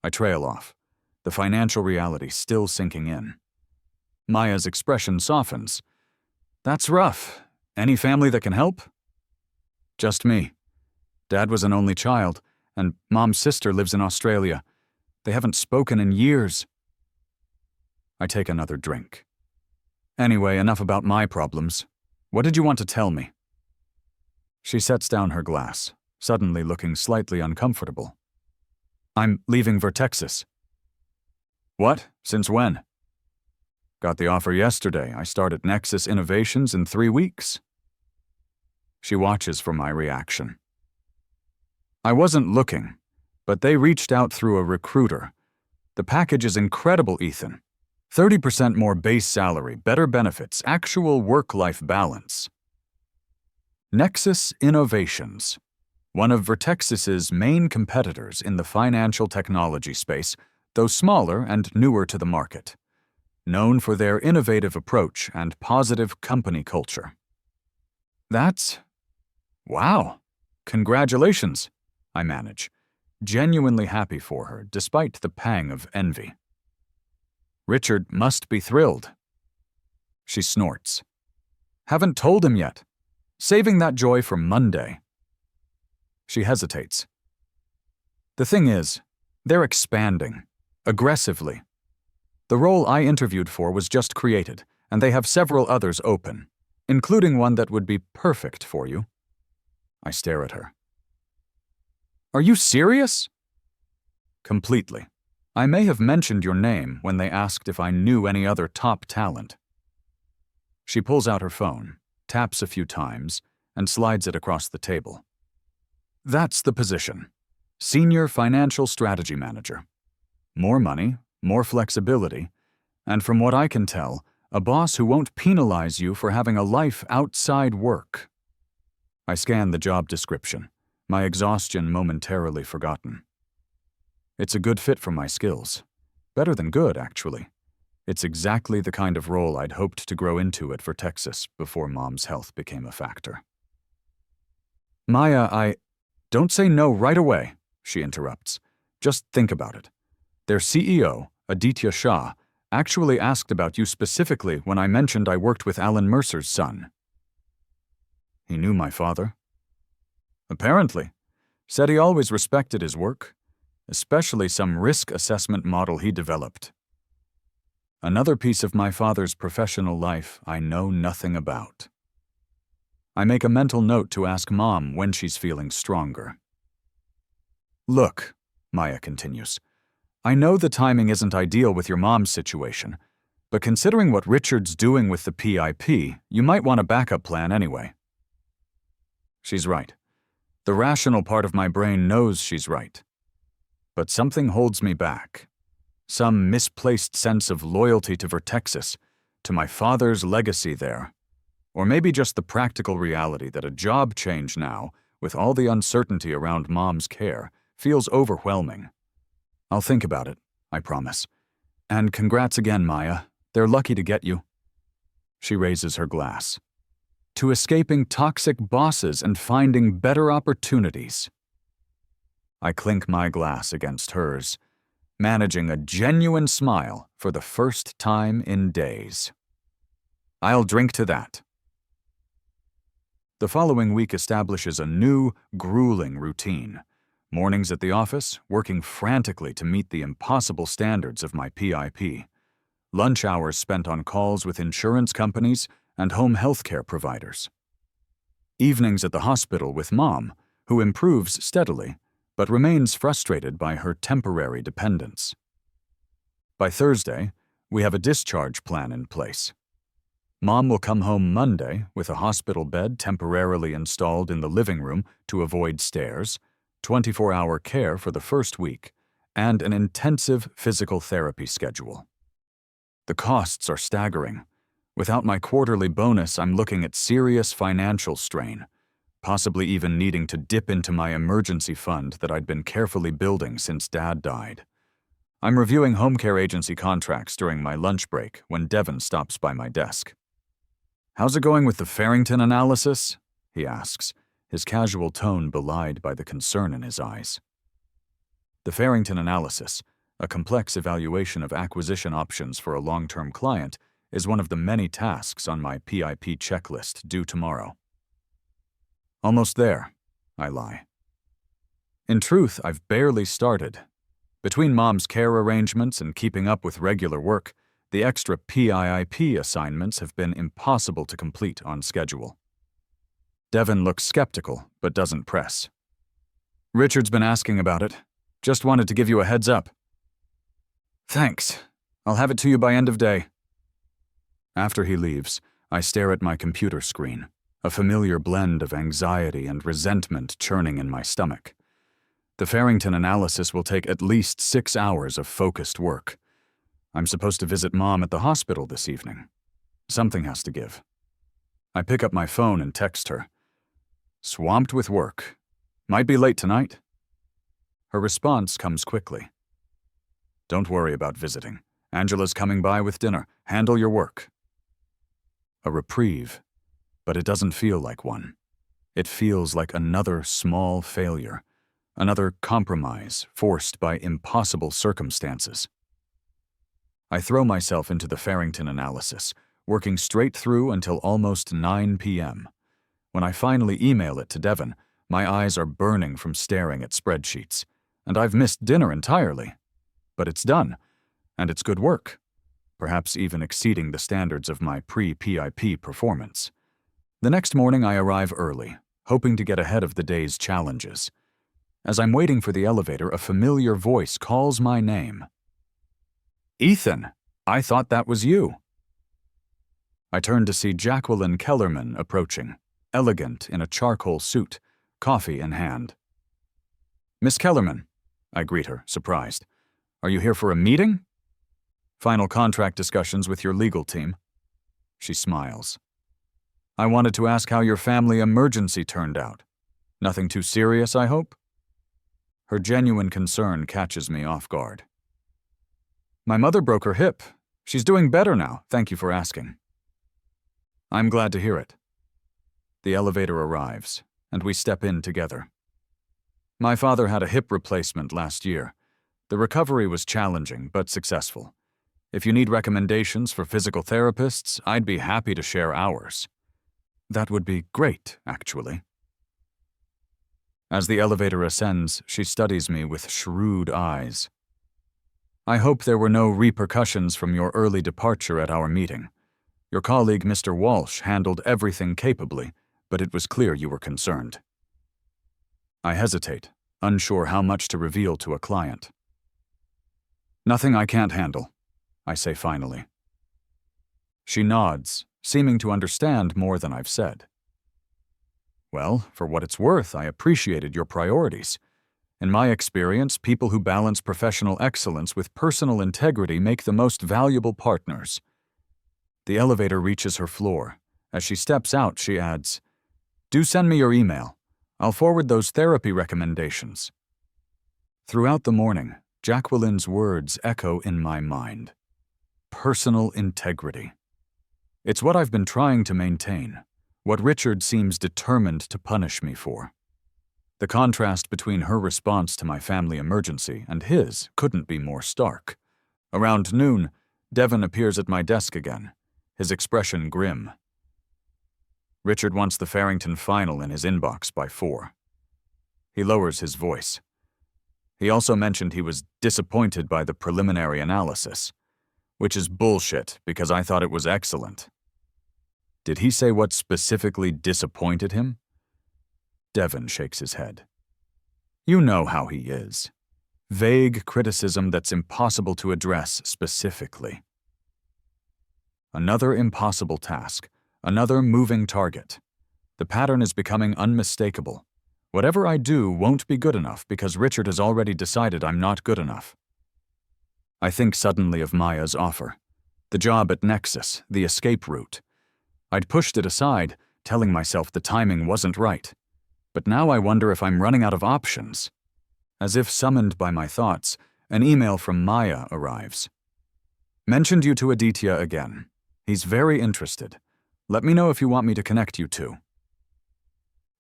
I trail off, the financial reality still sinking in. Maya's expression softens. That's rough. Any family that can help? Just me. Dad was an only child, and Mom's sister lives in Australia. They haven't spoken in years. I take another drink. Anyway, enough about my problems. What did you want to tell me? She sets down her glass, suddenly looking slightly uncomfortable. I'm leaving Vertexus. What? Since when? Got the offer yesterday. I start at Nexus Innovations in 3 weeks. She watches for my reaction. I wasn't looking, but they reached out through a recruiter. The package is incredible, Ethan. 30% more base salary, better benefits, actual work-life balance. Nexus Innovations, one of Vertexus's main competitors in the financial technology space, though smaller and newer to the market. Known for their innovative approach and positive company culture. That's... wow. Congratulations, I manage, genuinely happy for her despite the pang of envy. Richard must be thrilled. She snorts. Haven't told him yet. Saving that joy for Monday. She hesitates. The thing is, they're expanding, aggressively. The role I interviewed for was just created, and they have several others open, including one that would be perfect for you. I stare at her. Are you serious? Completely. I may have mentioned your name when they asked if I knew any other top talent. She pulls out her phone, taps a few times, and slides it across the table. That's the position. Senior Financial Strategy Manager. More money, more flexibility, and from what I can tell, a boss who won't penalize you for having a life outside work. I scan the job description, my exhaustion momentarily forgotten. It's a good fit for my skills. Better than good, actually. It's exactly the kind of role I'd hoped to grow into at Vertexus before Mom's health became a factor. Maya, Don't say no right away, she interrupts. Just think about it. Their CEO, Aditia Sha, actually asked about you specifically when I mentioned I worked with Alan Mercer's son. He knew my father? Apparently. Said he always respected his work, especially some risk assessment model he developed. Another piece of my father's professional life I know nothing about. I make a mental note to ask Mom when she's feeling stronger. Look, Maya continues, I know the timing isn't ideal with your mom's situation, but considering what Richard's doing with the PIP, you might want a backup plan anyway. She's right. The rational part of my brain knows she's right. But something holds me back. Some misplaced sense of loyalty to Vertexus, to my father's legacy there. Or maybe just the practical reality that a job change now, with all the uncertainty around Mom's care, feels overwhelming. I'll think about it, I promise. And congrats again, Maya. They're lucky to get you. She raises her glass. To escaping toxic bosses and finding better opportunities. I clink my glass against hers, managing a genuine smile for the first time in days. I'll drink to that. The following week establishes a new, grueling routine. Mornings at the office, working frantically to meet the impossible standards of my PIP. Lunch hours spent on calls with insurance companies and home health care providers. Evenings at the hospital with Mom, who improves steadily, but remains frustrated by her temporary dependence. By Thursday, we have a discharge plan in place. Mom will come home Monday with a hospital bed temporarily installed in the living room to avoid stairs, 24-hour care for the first week, and an intensive physical therapy schedule. The costs are staggering. Without my quarterly bonus, I'm looking at serious financial strain, possibly even needing to dip into my emergency fund that I'd been carefully building since Dad died. I'm reviewing home care agency contracts during my lunch break when Devin stops by my desk. How's it going with the Farrington analysis? He asks, his casual tone belied by the concern in his eyes. The Farrington analysis, a complex evaluation of acquisition options for a long-term client, is one of the many tasks on my PIP checklist due tomorrow. Almost there, I lie. In truth, I've barely started. Between Mom's care arrangements and keeping up with regular work, the extra PIP assignments have been impossible to complete on schedule. Devin looks skeptical, but doesn't press. Richard's been asking about it. Just wanted to give you a heads up. Thanks. I'll have it to you by end of day. After he leaves, I stare at my computer screen, a familiar blend of anxiety and resentment churning in my stomach. The Farrington analysis will take at least 6 hours of focused work. I'm supposed to visit Mom at the hospital this evening. Something has to give. I pick up my phone and text her. Swamped with work. Might be late tonight. Her response comes quickly. Don't worry about visiting. Angela's coming by with dinner. Handle your work. A reprieve, but it doesn't feel like one. It feels like another small failure, another compromise forced by impossible circumstances. I throw myself into the Farrington analysis, working straight through until almost 9 p.m. When I finally email it to Devin, my eyes are burning from staring at spreadsheets, and I've missed dinner entirely. But it's done, and it's good work, perhaps even exceeding the standards of my pre-PIP performance. The next morning I arrive early, hoping to get ahead of the day's challenges. As I'm waiting for the elevator, a familiar voice calls my name. Ethan, I thought that was you. I turn to see Jacqueline Kellerman approaching, elegant in a charcoal suit, coffee in hand. "Miss Kellerman," I greet her, surprised. "Are you here for a meeting?" "Final contract discussions with your legal team." She smiles. "I wanted to ask how your family emergency turned out. Nothing too serious, I hope?" Her genuine concern catches me off guard. "My mother broke her hip. She's doing better now, thank you for asking." I'm glad to hear it. The elevator arrives, and we step in together. My father had a hip replacement last year. The recovery was challenging, but successful. If you need recommendations for physical therapists, I'd be happy to share ours. That would be great, actually. As the elevator ascends, she studies me with shrewd eyes. "I hope there were no repercussions from your early departure at our meeting. Your colleague, Mr. Walsh, handled everything capably, but it was clear you were concerned." I hesitate, unsure how much to reveal to a client. "Nothing I can't handle," I say finally. She nods, seeming to understand more than I've said. "Well, for what it's worth, I appreciated your priorities. In my experience, people who balance professional excellence with personal integrity make the most valuable partners." The elevator reaches her floor. As she steps out, she adds, "Do send me your email. I'll forward those therapy recommendations." Throughout the morning, Jacqueline's words echo in my mind. Personal integrity. It's what I've been trying to maintain, what Richard seems determined to punish me for. The contrast between her response to my family emergency and his couldn't be more stark. Around noon, Devon appears at my desk again, his expression grim. Richard wants the Farrington final in his inbox by 4. He lowers his voice. He also mentioned he was disappointed by the preliminary analysis, which is bullshit because I thought it was excellent. Did he say what specifically disappointed him? Devon shakes his head. You know how he is. Vague criticism that's impossible to address specifically. Another impossible task, another moving target. The pattern is becoming unmistakable. Whatever I do won't be good enough because Richard has already decided I'm not good enough. I think suddenly of Maya's offer. The job at Nexus, the escape route. I'd pushed it aside, telling myself the timing wasn't right. But now I wonder if I'm running out of options. As if summoned by my thoughts, an email from Maya arrives. Mentioned you to Aditya again. He's very interested. Let me know if you want me to connect you two.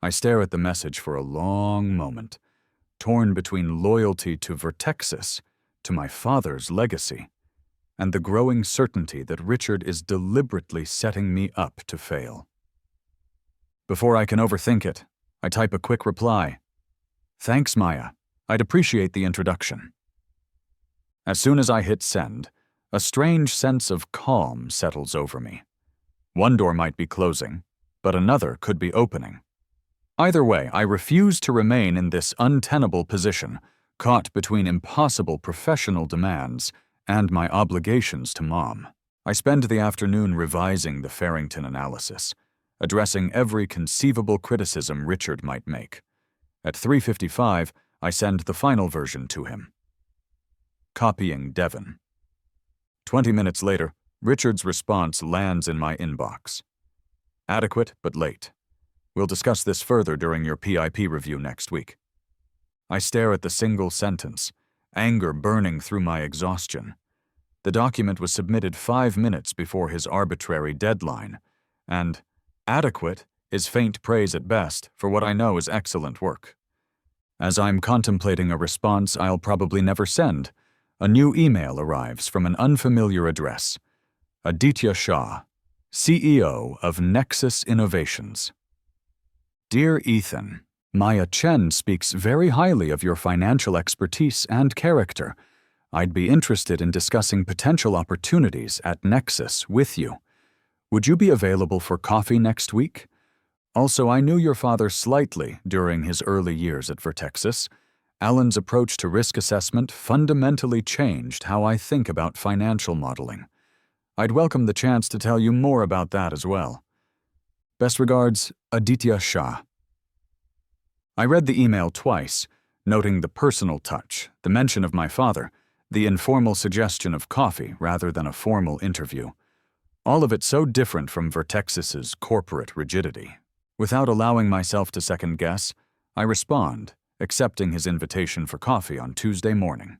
I stare at the message for a long moment, torn between loyalty to Vertexus, to my father's legacy, and the growing certainty that Richard is deliberately setting me up to fail. Before I can overthink it, I type a quick reply. Thanks, Maya. I'd appreciate the introduction. As soon as I hit send, a strange sense of calm settles over me. One door might be closing, but another could be opening. Either way, I refuse to remain in this untenable position, caught between impossible professional demands and my obligations to Mom. I spend the afternoon revising the Farrington analysis, addressing every conceivable criticism Richard might make. At 3:55, I send the final version to him. Copying Devon. 20 minutes later, Richard's response lands in my inbox. Adequate, but late. We'll discuss this further during your PIP review next week. I stare at the single sentence, anger burning through my exhaustion. The document was submitted 5 minutes before his arbitrary deadline, and adequate is faint praise at best for what I know is excellent work. As I'm contemplating a response I'll probably never send, a new email arrives from an unfamiliar address. Aditia Sha, CEO of Nexus Innovations. Dear Ethan, Maya Chen speaks very highly of your financial expertise and character. I'd be interested in discussing potential opportunities at Nexus with you. Would you be available for coffee next week? Also, I knew your father slightly during his early years at Vertexus. Alan's approach to risk assessment fundamentally changed how I think about financial modeling. I'd welcome the chance to tell you more about that as well. Best regards, Aditya Sha. I read the email twice, noting the personal touch, the mention of my father, the informal suggestion of coffee rather than a formal interview. All of it so different from Vertexus's corporate rigidity. Without allowing myself to second guess, I respond, accepting his invitation for coffee on Tuesday morning.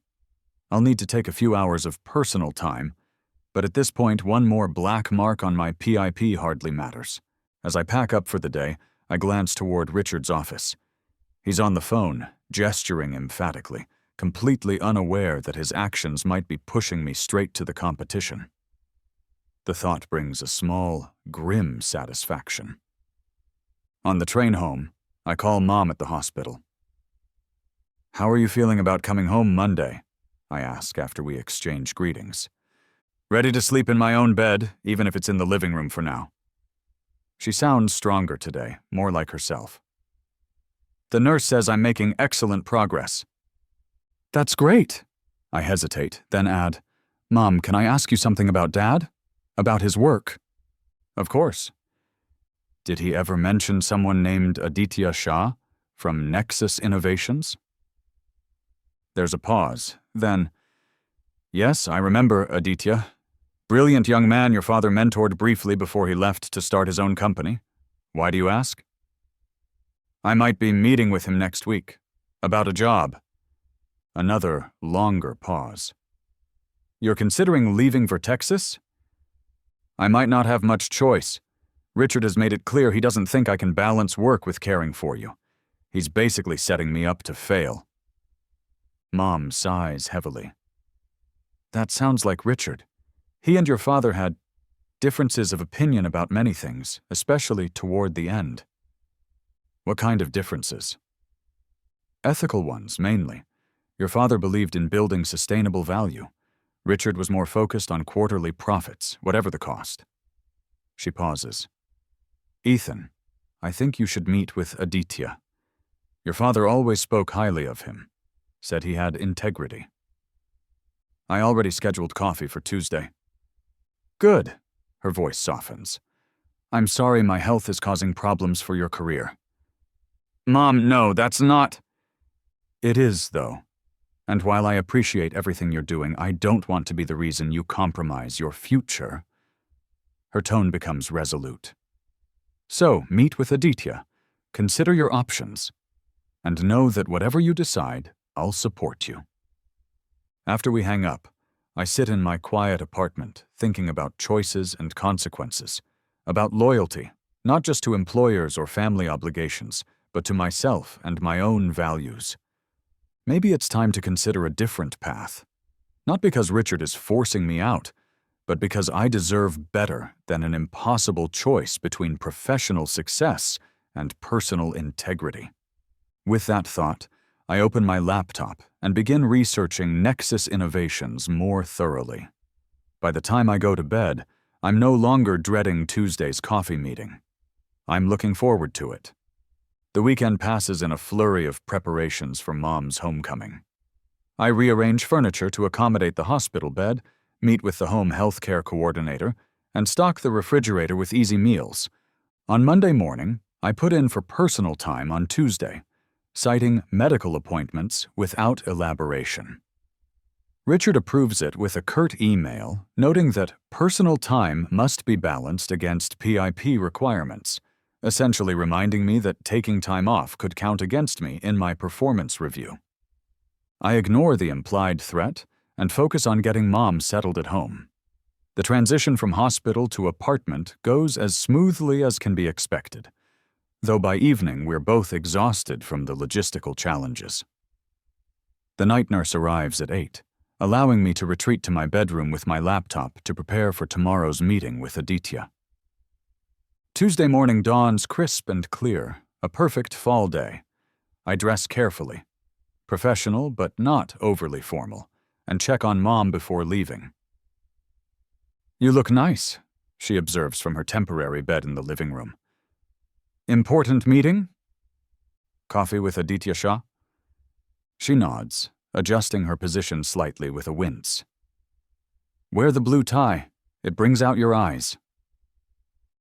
I'll need to take a few hours of personal time, but at this point, one more black mark on my PIP hardly matters. As I pack up for the day, I glance toward Richard's office. He's on the phone, gesturing emphatically, completely unaware that his actions might be pushing me straight to the competition. The thought brings a small, grim satisfaction. On the train home, I call Mom at the hospital. "How are you feeling about coming home Monday?" I ask after we exchange greetings. "Ready to sleep in my own bed, even if it's in the living room for now." She sounds stronger today, more like herself. "The nurse says I'm making excellent progress." "That's great." I hesitate, then add, "Mom, can I ask you something about Dad? About his work?" "Of course." "Did he ever mention someone named Aditya Sha from Nexus Innovations?" There's a pause, then, "Yes, I remember Aditya. Brilliant young man your father mentored briefly before he left to start his own company. Why do you ask?" "I might be meeting with him next week. About a job." Another, longer pause. "You're considering leaving Vertexus?" "I might not have much choice. Richard has made it clear he doesn't think I can balance work with caring for you. He's basically setting me up to fail." Mom sighs heavily. "That sounds like Richard. He and your father had differences of opinion about many things, especially toward the end." "What kind of differences?" "Ethical ones, mainly. Your father believed in building sustainable value. Richard was more focused on quarterly profits, whatever the cost." She pauses. "Ethan, I think you should meet with Aditya. Your father always spoke highly of him, said he had integrity." "I already scheduled coffee for Tuesday." "Good." Her voice softens. "I'm sorry my health is causing problems for your career." "Mom, no, that's not—" "It is, though. And while I appreciate everything you're doing, I don't want to be the reason you compromise your future." Her tone becomes resolute. "So, meet with Aditya. Consider your options. And know that whatever you decide, I'll support you." After we hang up, I sit in my quiet apartment, thinking about choices and consequences, about loyalty, not just to employers or family obligations, but to myself and my own values. Maybe it's time to consider a different path. Not because Richard is forcing me out, but because I deserve better than an impossible choice between professional success and personal integrity. With that thought, I open my laptop and begin researching Nexus Innovations more thoroughly. By the time I go to bed, I'm no longer dreading Tuesday's coffee meeting. I'm looking forward to it. The weekend passes in a flurry of preparations for Mom's homecoming. I rearrange furniture to accommodate the hospital bed, meet with the home health care coordinator, and stock the refrigerator with easy meals. On Monday morning, I put in for personal time on Tuesday, citing medical appointments without elaboration. Richard approves it with a curt email noting that personal time must be balanced against PIP requirements, essentially reminding me that taking time off could count against me in my performance review. I ignore the implied threat and focus on getting Mom settled at home. The transition from hospital to apartment goes as smoothly as can be expected, though by evening we're both exhausted from the logistical challenges. The night nurse arrives at 8, allowing me to retreat to my bedroom with my laptop to prepare for tomorrow's meeting with Aditya. Tuesday morning dawns crisp and clear, a perfect fall day. I dress carefully, professional but not overly formal, and check on Mom before leaving. "You look nice," she observes from her temporary bed in the living room. "Important meeting?" "Coffee with Aditya Sha?" She nods, adjusting her position slightly with a wince. "Wear the blue tie. It brings out your eyes."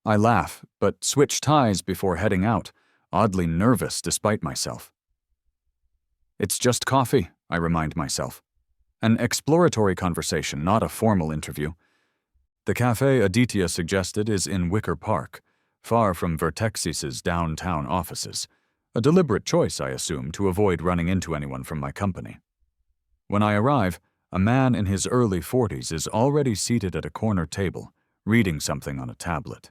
I laugh, but switch ties before heading out, oddly nervous despite myself. It's just coffee, I remind myself. An exploratory conversation, not a formal interview. The cafe Aditya suggested is in Wicker Park, far from Vertexus's downtown offices. A deliberate choice, I assume, to avoid running into anyone from my company. When I arrive, a man in his early 40s is already seated at a corner table, reading something on a tablet.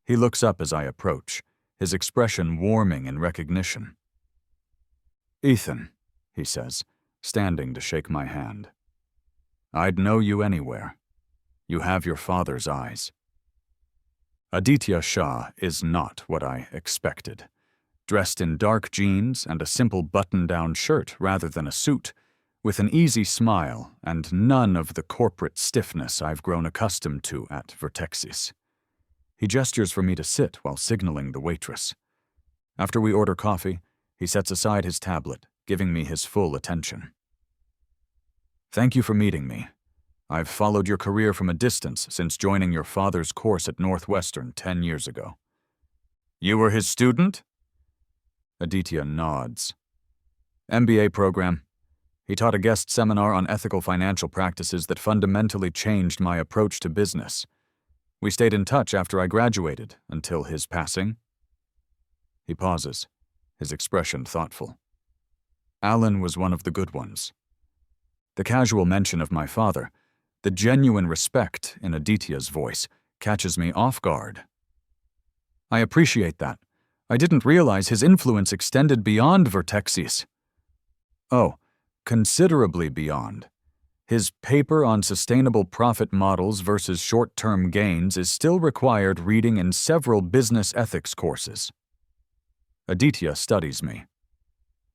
He looks up as I approach, his expression warming in recognition. "Ethan," he says, standing to shake my hand. "I'd know you anywhere. You have your father's eyes." Aditia Sha is not what I expected. Dressed in dark jeans and a simple button-down shirt rather than a suit, with an easy smile and none of the corporate stiffness I've grown accustomed to at Vertexus. He gestures for me to sit while signaling the waitress. After we order coffee, he sets aside his tablet, giving me his full attention. "Thank you for meeting me. I've followed your career from a distance since joining your father's course at Northwestern 10 years ago." "You were his student?" Aditya nods. "MBA program. He taught a guest seminar on ethical financial practices that fundamentally changed my approach to business. We stayed in touch after I graduated, until his passing." He pauses, his expression thoughtful. "Alan was one of the good ones." The casual mention of my father, the genuine respect in Aditya's voice, catches me off guard. "I appreciate that. I didn't realize his influence extended beyond Vertexus." "Oh, considerably beyond. His paper on sustainable profit models versus short-term gains is still required reading in several business ethics courses." Aditya studies me.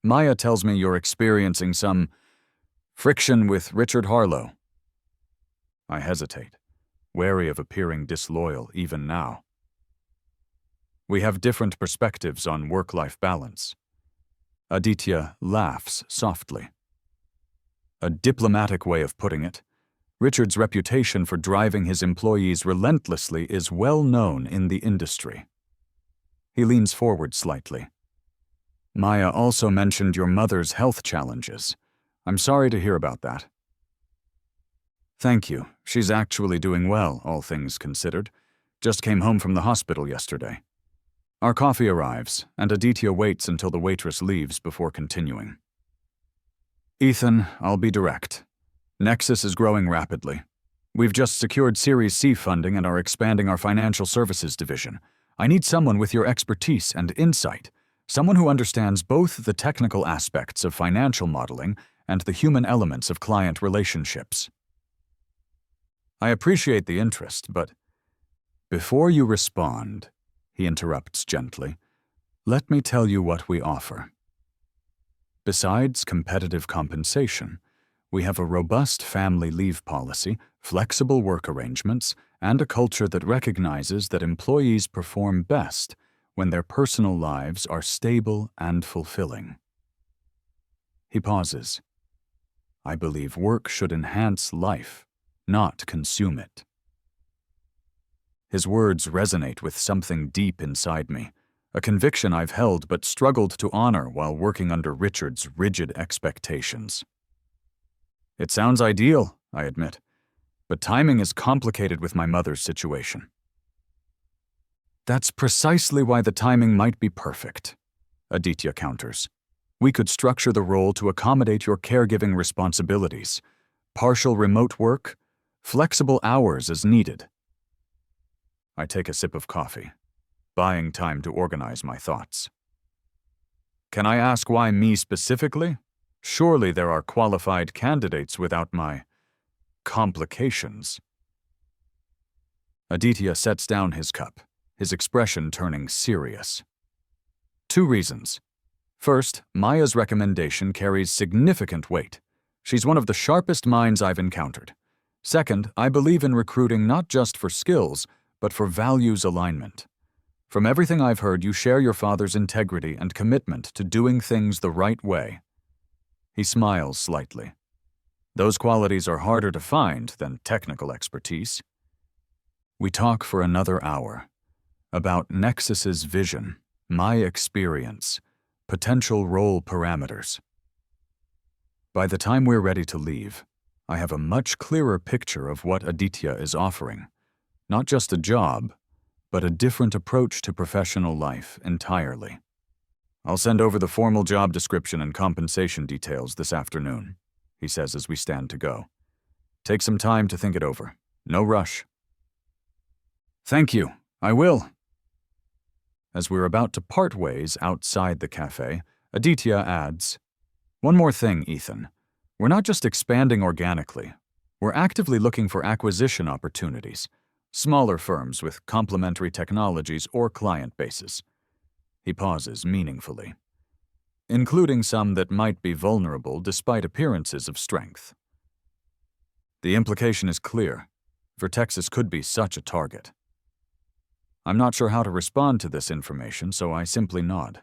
"Maya tells me you're experiencing some friction with Richard Harlow." I hesitate, wary of appearing disloyal even now. "We have different perspectives on work-life balance." Aditya laughs softly. "A diplomatic way of putting it. Richard's reputation for driving his employees relentlessly is well known in the industry." He leans forward slightly. "Maya also mentioned your mother's health challenges. I'm sorry to hear about that." "Thank you. She's actually doing well, all things considered. Just came home from the hospital yesterday." Our coffee arrives, and Aditya waits until the waitress leaves before continuing. "Ethan, I'll be direct. Nexus is growing rapidly. We've just secured Series C funding and are expanding our financial services division. I need someone with your expertise and insight, someone who understands both the technical aspects of financial modeling and the human elements of client relationships." I appreciate the interest, but before you respond, he interrupts gently, "let me tell you what we offer. Besides competitive compensation, we have a robust family leave policy, flexible work arrangements, and a culture that recognizes that employees perform best when their personal lives are stable and fulfilling." He pauses. "I believe work should enhance life, not consume it." His words resonate with something deep inside me, a conviction I've held but struggled to honor while working under Richard's rigid expectations. "It sounds ideal," I admit, "but timing is complicated with my mother's situation." "That's precisely why the timing might be perfect," Aditya counters. "We could structure the role to accommodate your caregiving responsibilities, partial remote work, flexible hours as needed." I take a sip of coffee, buying time to organize my thoughts. "Can I ask why me specifically? Surely there are qualified candidates without my complications." Aditya sets down his cup, his expression turning serious. "Two reasons. First, Maya's recommendation carries significant weight. She's one of the sharpest minds I've encountered. Second, I believe in recruiting not just for skills, but for values alignment. From everything I've heard, you share your father's integrity and commitment to doing things the right way." He smiles slightly. "Those qualities are harder to find than technical expertise." We talk for another hour, about Nexus's vision, my experience, potential role parameters. By the time we're ready to leave, I have a much clearer picture of what Aditya is offering. Not just a job, but a different approach to professional life entirely. I'll send over the formal job description and compensation details this afternoon, he says as we stand to go. Take some time to think it over. No rush. Thank you. I will. As we're about to part ways outside the cafe, Aditya adds, "One more thing, Ethan. We're not just expanding organically. We're actively looking for acquisition opportunities, smaller firms with complementary technologies or client bases." He pauses meaningfully. "Including some that might be vulnerable despite appearances of strength." The implication is clear. Vertexus could be such a target. I'm not sure how to respond to this information, so I simply nod.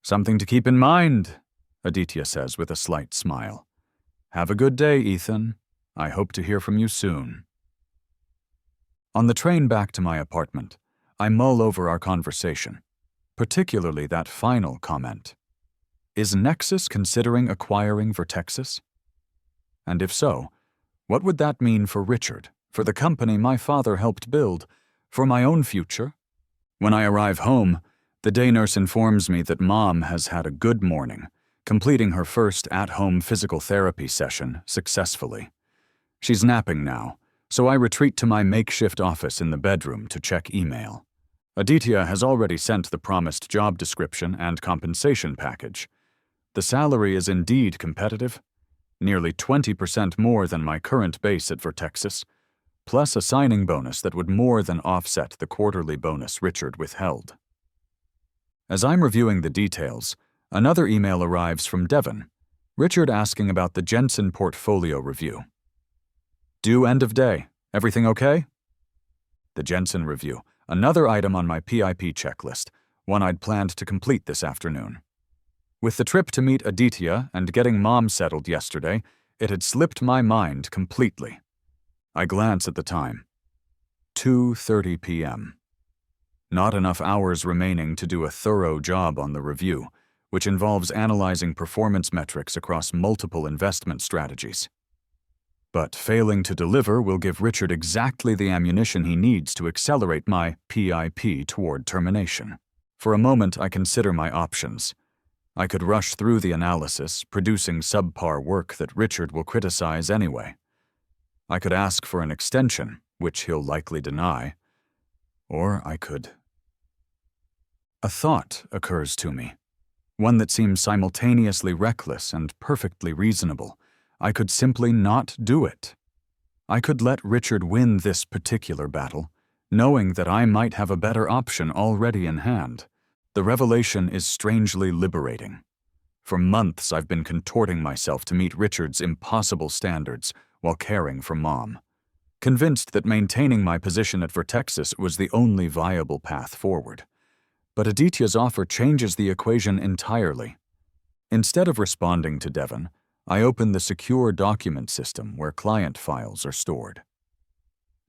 "Something to keep in mind," Aditya says with a slight smile. "Have a good day, Ethan. I hope to hear from you soon." On the train back to my apartment, I mull over our conversation, particularly that final comment. Is Nexus considering acquiring Vertexus? And if so, what would that mean for Richard, for the company my father helped build, for my own future? When I arrive home, the day nurse informs me that Mom has had a good morning, completing her first at-home physical therapy session successfully. She's napping now, so I retreat to my makeshift office in the bedroom to check email. Aditya has already sent the promised job description and compensation package. The salary is indeed competitive, nearly 20% more than my current base at Vertexus, plus a signing bonus that would more than offset the quarterly bonus Richard withheld. As I'm reviewing the details, another email arrives from Devon, Richard asking about the Jensen portfolio review. "Due end of day. Everything okay?" The Jensen review, another item on my PIP checklist, one I'd planned to complete this afternoon. With the trip to meet Aditya and getting Mom settled yesterday, it had slipped my mind completely. I glance at the time. 2:30 p.m. Not enough hours remaining to do a thorough job on the review, which involves analyzing performance metrics across multiple investment strategies. But failing to deliver will give Richard exactly the ammunition he needs to accelerate my PIP toward termination. For a moment, I consider my options. I could rush through the analysis, producing subpar work that Richard will criticize anyway. I could ask for an extension, which he'll likely deny. Or I could... A thought occurs to me, one that seems simultaneously reckless and perfectly reasonable. I could simply not do it. I could let Richard win this particular battle, knowing that I might have a better option already in hand. The revelation is strangely liberating. For months I've been contorting myself to meet Richard's impossible standards while caring for Mom, convinced that maintaining my position at Vertexus was the only viable path forward. But Aditya's offer changes the equation entirely. Instead of responding to Devon, I open the secure document system where client files are stored.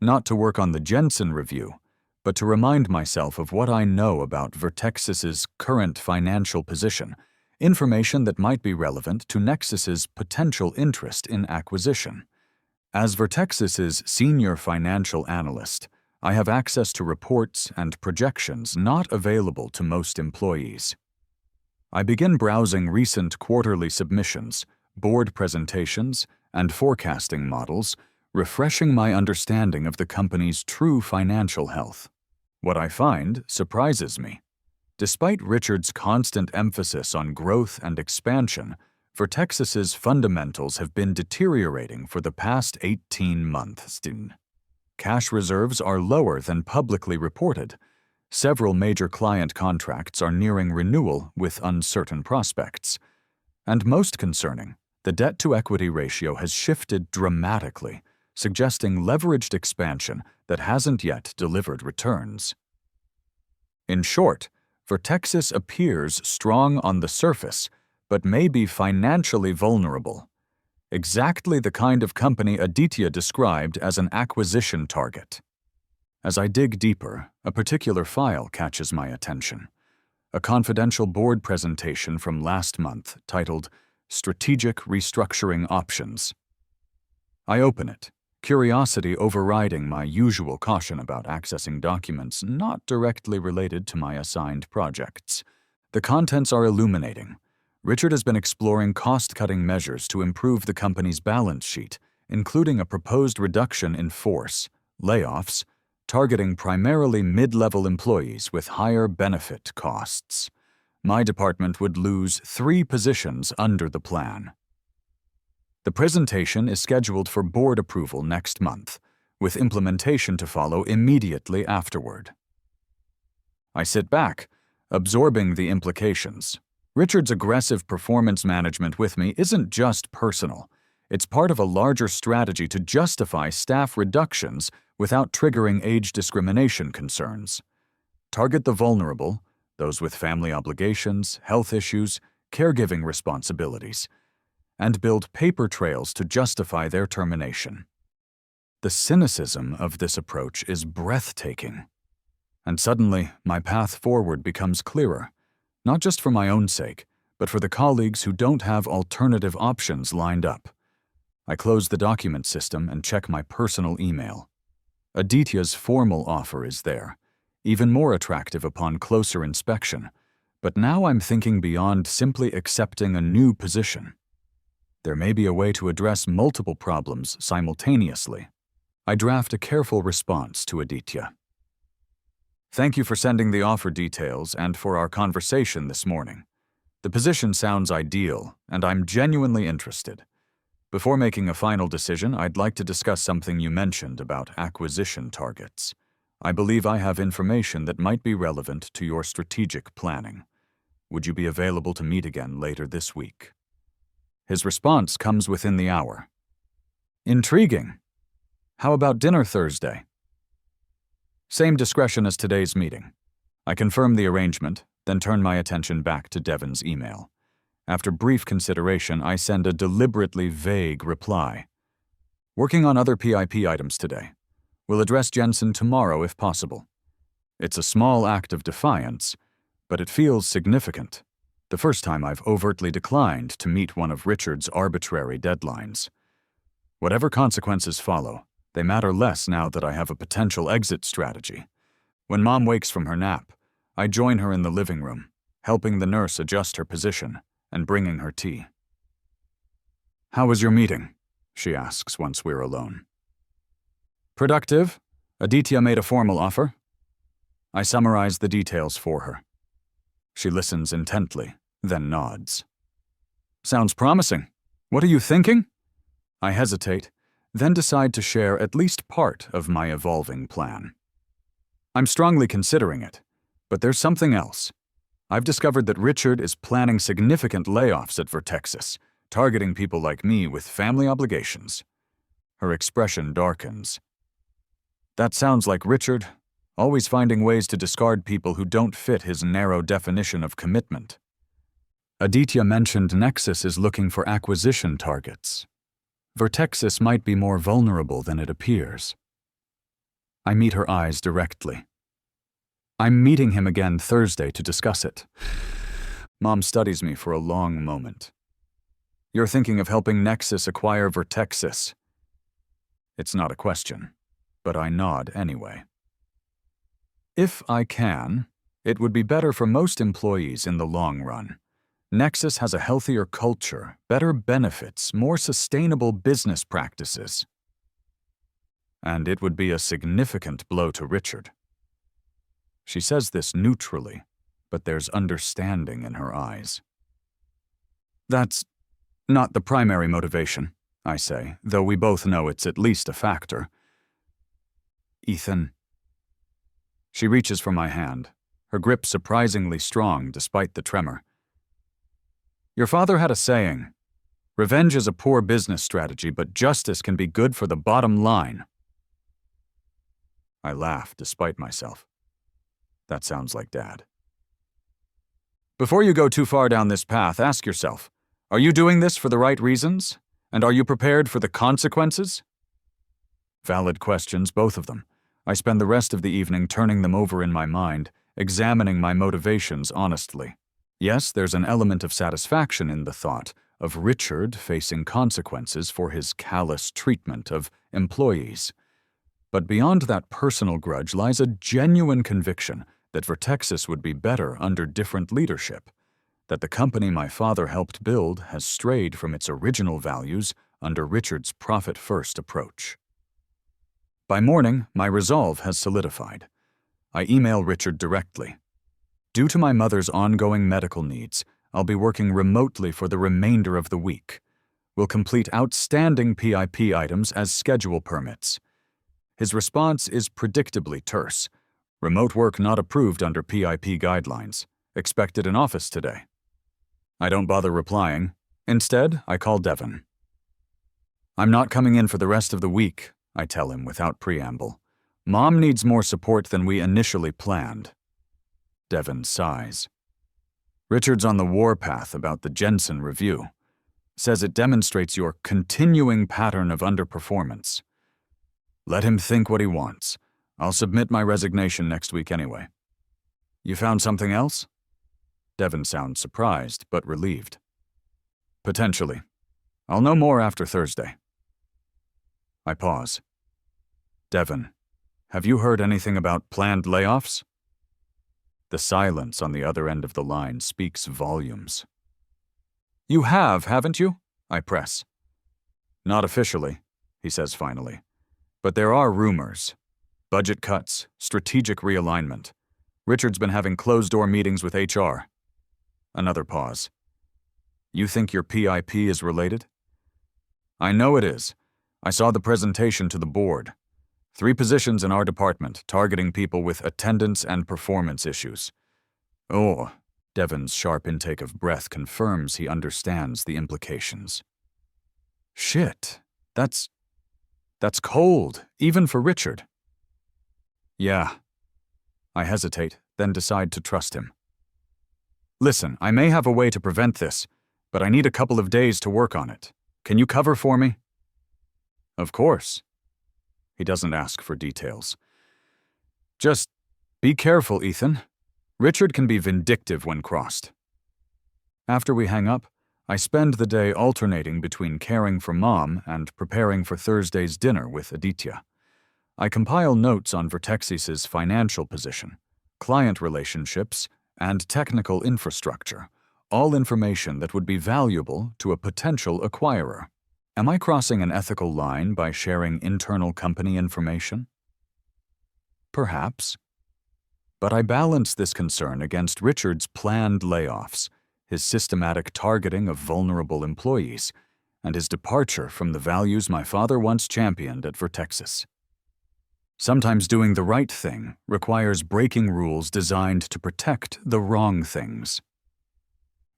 Not to work on the Jensen review, but to remind myself of what I know about Vertexus's current financial position, information that might be relevant to Nexus's potential interest in acquisition. As Vertexus's senior financial analyst, I have access to reports and projections not available to most employees. I begin browsing recent quarterly submissions, board presentations, and forecasting models, refreshing my understanding of the company's true financial health. What I find surprises me. Despite Richard's constant emphasis on growth and expansion, Vertexus's fundamentals have been deteriorating for the past 18 months. Cash reserves are lower than publicly reported. Several major client contracts are nearing renewal with uncertain prospects. And most concerning, the debt-to-equity ratio has shifted dramatically, suggesting leveraged expansion that hasn't yet delivered returns. In short, Vertexus appears strong on the surface, but may be financially vulnerable. Exactly the kind of company Aditya described as an acquisition target. As I dig deeper, a particular file catches my attention. A confidential board presentation from last month titled Strategic Restructuring Options. I open it, curiosity overriding my usual caution about accessing documents not directly related to my assigned projects. The contents are illuminating. Richard has been exploring cost-cutting measures to improve the company's balance sheet, including a proposed reduction in force, layoffs, targeting primarily mid-level employees with higher benefit costs. My department would lose 3 positions under the plan. The presentation is scheduled for board approval next month, with implementation to follow immediately afterward. I sit back, absorbing the implications. Richard's aggressive performance management with me isn't just personal. It's part of a larger strategy to justify staff reductions without triggering age discrimination concerns. Target the vulnerable, those with family obligations, health issues, caregiving responsibilities, and build paper trails to justify their termination. The cynicism of this approach is breathtaking. And suddenly, my path forward becomes clearer, not just for my own sake, but for the colleagues who don't have alternative options lined up. I close the document system and check my personal email. Aditya's formal offer is there, even more attractive upon closer inspection, but now I'm thinking beyond simply accepting a new position. There may be a way to address multiple problems simultaneously. I draft a careful response to Aditya. Thank you for sending the offer details and for our conversation this morning. The position sounds ideal, and I'm genuinely interested. Before making a final decision, I'd like to discuss something you mentioned about acquisition targets. I believe I have information that might be relevant to your strategic planning. Would you be available to meet again later this week? His response comes within the hour. Intriguing. How about dinner Thursday? Same discretion as today's meeting. I confirm the arrangement, then turn my attention back to Devon's email. After brief consideration, I send a deliberately vague reply. Working on other PIP items today. We'll address Jensen tomorrow if possible. It's a small act of defiance, but it feels significant. The first time I've overtly declined to meet one of Richard's arbitrary deadlines. Whatever consequences follow, they matter less now that I have a potential exit strategy. When Mom wakes from her nap, I join her in the living room, helping the nurse adjust her position and bringing her tea. How was your meeting? She asks once we're alone. Productive. Aditya made a formal offer. I summarize the details for her. She listens intently, then nods. Sounds promising. What are you thinking? I hesitate, then decide to share at least part of my evolving plan. I'm strongly considering it, but there's something else. I've discovered that Richard is planning significant layoffs at Vertexus, targeting people like me with family obligations. Her expression darkens. That sounds like Richard, always finding ways to discard people who don't fit his narrow definition of commitment. Aditya mentioned Nexus is looking for acquisition targets. Vertexus might be more vulnerable than it appears. I meet her eyes directly. I'm meeting him again Thursday to discuss it. Mom studies me for a long moment. You're thinking of helping Nexus acquire Vertexus. It's not a question, but I nod anyway. If I can, it would be better for most employees in the long run. Nexus has a healthier culture, better benefits, more sustainable business practices. And it would be a significant blow to Richard. She says this neutrally, but there's understanding in her eyes. That's not the primary motivation, I say, though we both know it's at least a factor. Ethan. She reaches for my hand, her grip surprisingly strong despite the tremor. Your father had a saying, revenge is a poor business strategy, but justice can be good for the bottom line. I laugh despite myself. That sounds like Dad. Before you go too far down this path, ask yourself, are you doing this for the right reasons? And are you prepared for the consequences? Valid questions, both of them. I spend the rest of the evening turning them over in my mind, examining my motivations honestly. Yes, there's an element of satisfaction in the thought of Richard facing consequences for his callous treatment of employees. But beyond that personal grudge lies a genuine conviction that Vertexus would be better under different leadership, that the company my father helped build has strayed from its original values under Richard's profit-first approach. By morning, my resolve has solidified. I email Richard directly. Due to my mother's ongoing medical needs, I'll be working remotely for the remainder of the week. We'll complete outstanding PIP items as schedule permits. His response is predictably terse. Remote work not approved under PIP guidelines. Expected in office today. I don't bother replying. Instead, I call Devon. I'm not coming in for the rest of the week, I tell him without preamble. Mom needs more support than we initially planned. Devon sighs. Richard's on the warpath about the Jensen review. Says it demonstrates your continuing pattern of underperformance. Let him think what he wants. I'll submit my resignation next week anyway. You found something else? Devon sounds surprised, but relieved. Potentially. I'll know more after Thursday. I pause. Devon, have you heard anything about planned layoffs? The silence on the other end of the line speaks volumes. You have, haven't you? I press. Not officially, he says finally. But there are rumors. Budget cuts, strategic realignment. Richard's been having closed-door meetings with HR. Another pause. You think your PIP is related? I know it is. I saw the presentation to the board. 3 positions in our department, targeting people with attendance and performance issues. Oh, Devon's sharp intake of breath confirms he understands the implications. Shit, that's cold, even for Richard. Yeah. I hesitate, then decide to trust him. Listen, I may have a way to prevent this, but I need a couple of days to work on it. Can you cover for me? Of course. He doesn't ask for details. Just be careful, Ethan. Richard can be vindictive when crossed. After we hang up, I spend the day alternating between caring for Mom and preparing for Thursday's dinner with Aditya. I compile notes on Vertexus's financial position, client relationships, and technical infrastructure, all information that would be valuable to a potential acquirer. Am I crossing an ethical line by sharing internal company information? Perhaps. But I balance this concern against Richard's planned layoffs, his systematic targeting of vulnerable employees, and his departure from the values my father once championed at Vertexus. Sometimes doing the right thing requires breaking rules designed to protect the wrong things.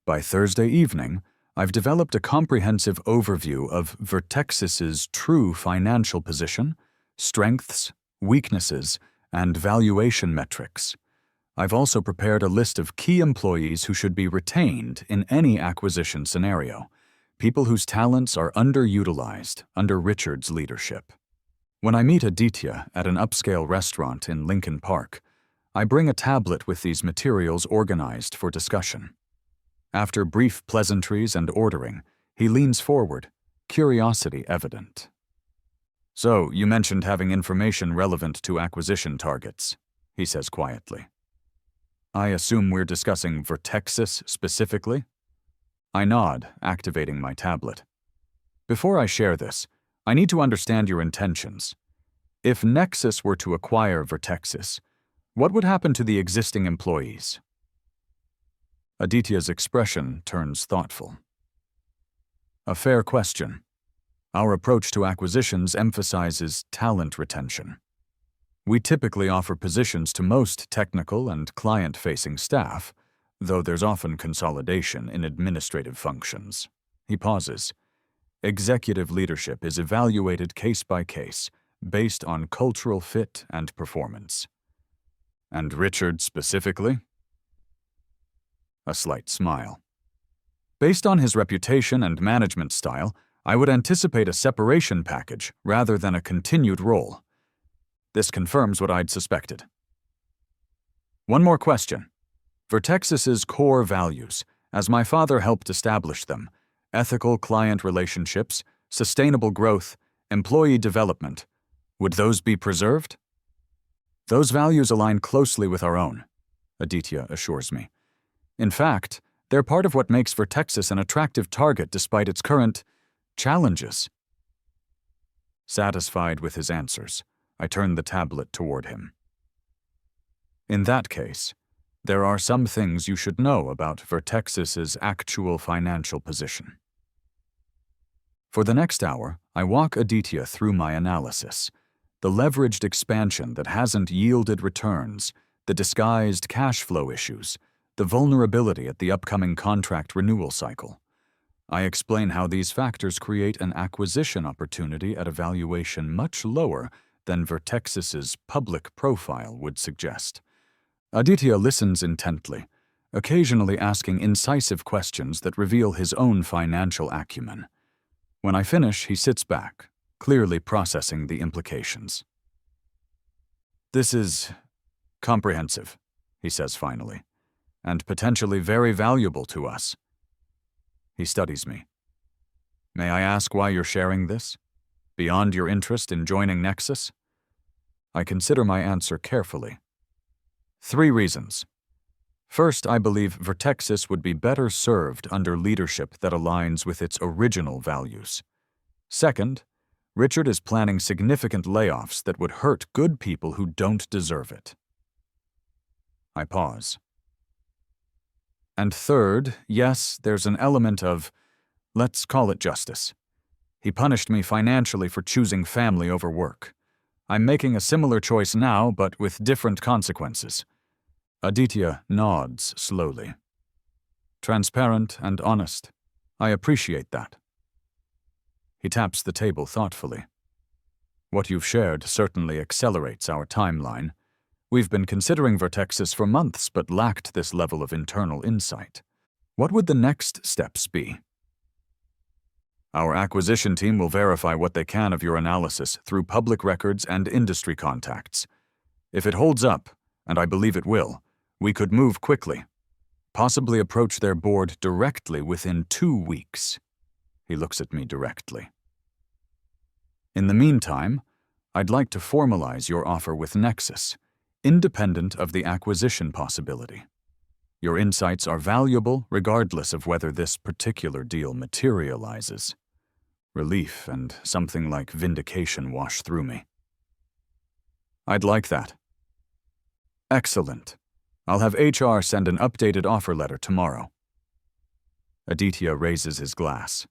By Thursday evening, I've developed a comprehensive overview of Vertexus's true financial position, strengths, weaknesses, and valuation metrics. I've also prepared a list of key employees who should be retained in any acquisition scenario, people whose talents are underutilized under Richard's leadership. When I meet Aditya at an upscale restaurant in Lincoln Park, I bring a tablet with these materials organized for discussion. After brief pleasantries and ordering, he leans forward, curiosity evident. So, you mentioned having information relevant to acquisition targets, he says quietly. I assume we're discussing Vertexus specifically? I nod, activating my tablet. Before I share this, I need to understand your intentions. If Nexus were to acquire Vertexus, what would happen to the existing employees? Aditya's expression turns thoughtful. A fair question. Our approach to acquisitions emphasizes talent retention. We typically offer positions to most technical and client-facing staff, though there's often consolidation in administrative functions. He pauses. Executive leadership is evaluated case by case, based on cultural fit and performance. And Richard specifically? A slight smile. Based on his reputation and management style, I would anticipate a separation package rather than a continued role. This confirms what I'd suspected. One more question. Vertexus's core values, as my father helped establish them, ethical client relationships, sustainable growth, employee development, would those be preserved? Those values align closely with our own, Aditya assures me. In fact, they're part of what makes Vertexus an attractive target despite its current challenges. Satisfied with his answers, I turn the tablet toward him. In that case, there are some things you should know about Vertexus's actual financial position. For the next hour, I walk Aditya through my analysis, the leveraged expansion that hasn't yielded returns, the disguised cash flow issues, the vulnerability at the upcoming contract renewal cycle. I explain how these factors create an acquisition opportunity at a valuation much lower than Vertexus's public profile would suggest. Aditya listens intently, occasionally asking incisive questions that reveal his own financial acumen. When I finish, he sits back, clearly processing the implications. "This is comprehensive," he says finally, "and potentially very valuable to us." He studies me. "May I ask why you're sharing this? Beyond your interest in joining Nexus?" I consider my answer carefully. 3 reasons. First, I believe Vertexus would be better served under leadership that aligns with its original values. Second, Richard is planning significant layoffs that would hurt good people who don't deserve it. I pause. And third, yes, there's an element of, let's call it justice. He punished me financially for choosing family over work. I'm making a similar choice now, but with different consequences. Aditya nods slowly. Transparent and honest. I appreciate that. He taps the table thoughtfully. What you've shared certainly accelerates our timeline. We've been considering Vertexus for months but lacked this level of internal insight. What would the next steps be? Our acquisition team will verify what they can of your analysis through public records and industry contacts. If it holds up, and I believe it will, we could move quickly, possibly approach their board directly within 2 weeks. He looks at me directly. In the meantime, I'd like to formalize your offer with Nexus, independent of the acquisition possibility. Your insights are valuable regardless of whether this particular deal materializes. Relief and something like vindication wash through me. I'd like that. Excellent. I'll have HR send an updated offer letter tomorrow. Aditya raises his glass.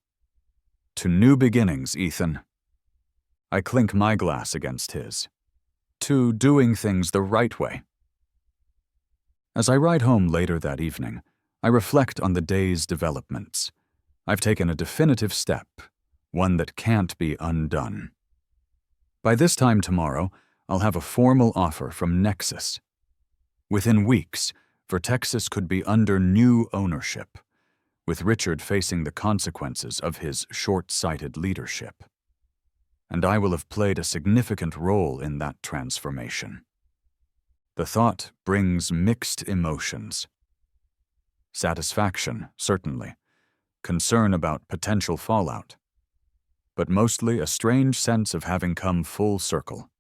To new beginnings, Ethan. I clink my glass against his. To doing things the right way. As I ride home later that evening, I reflect on the day's developments. I've taken a definitive step, one that can't be undone. By this time tomorrow, I'll have a formal offer from Nexus. Within weeks, Vertexus could be under new ownership, with Richard facing the consequences of his short-sighted leadership. And I will have played a significant role in that transformation. The thought brings mixed emotions. Satisfaction, certainly. Concern about potential fallout. But mostly a strange sense of having come full circle,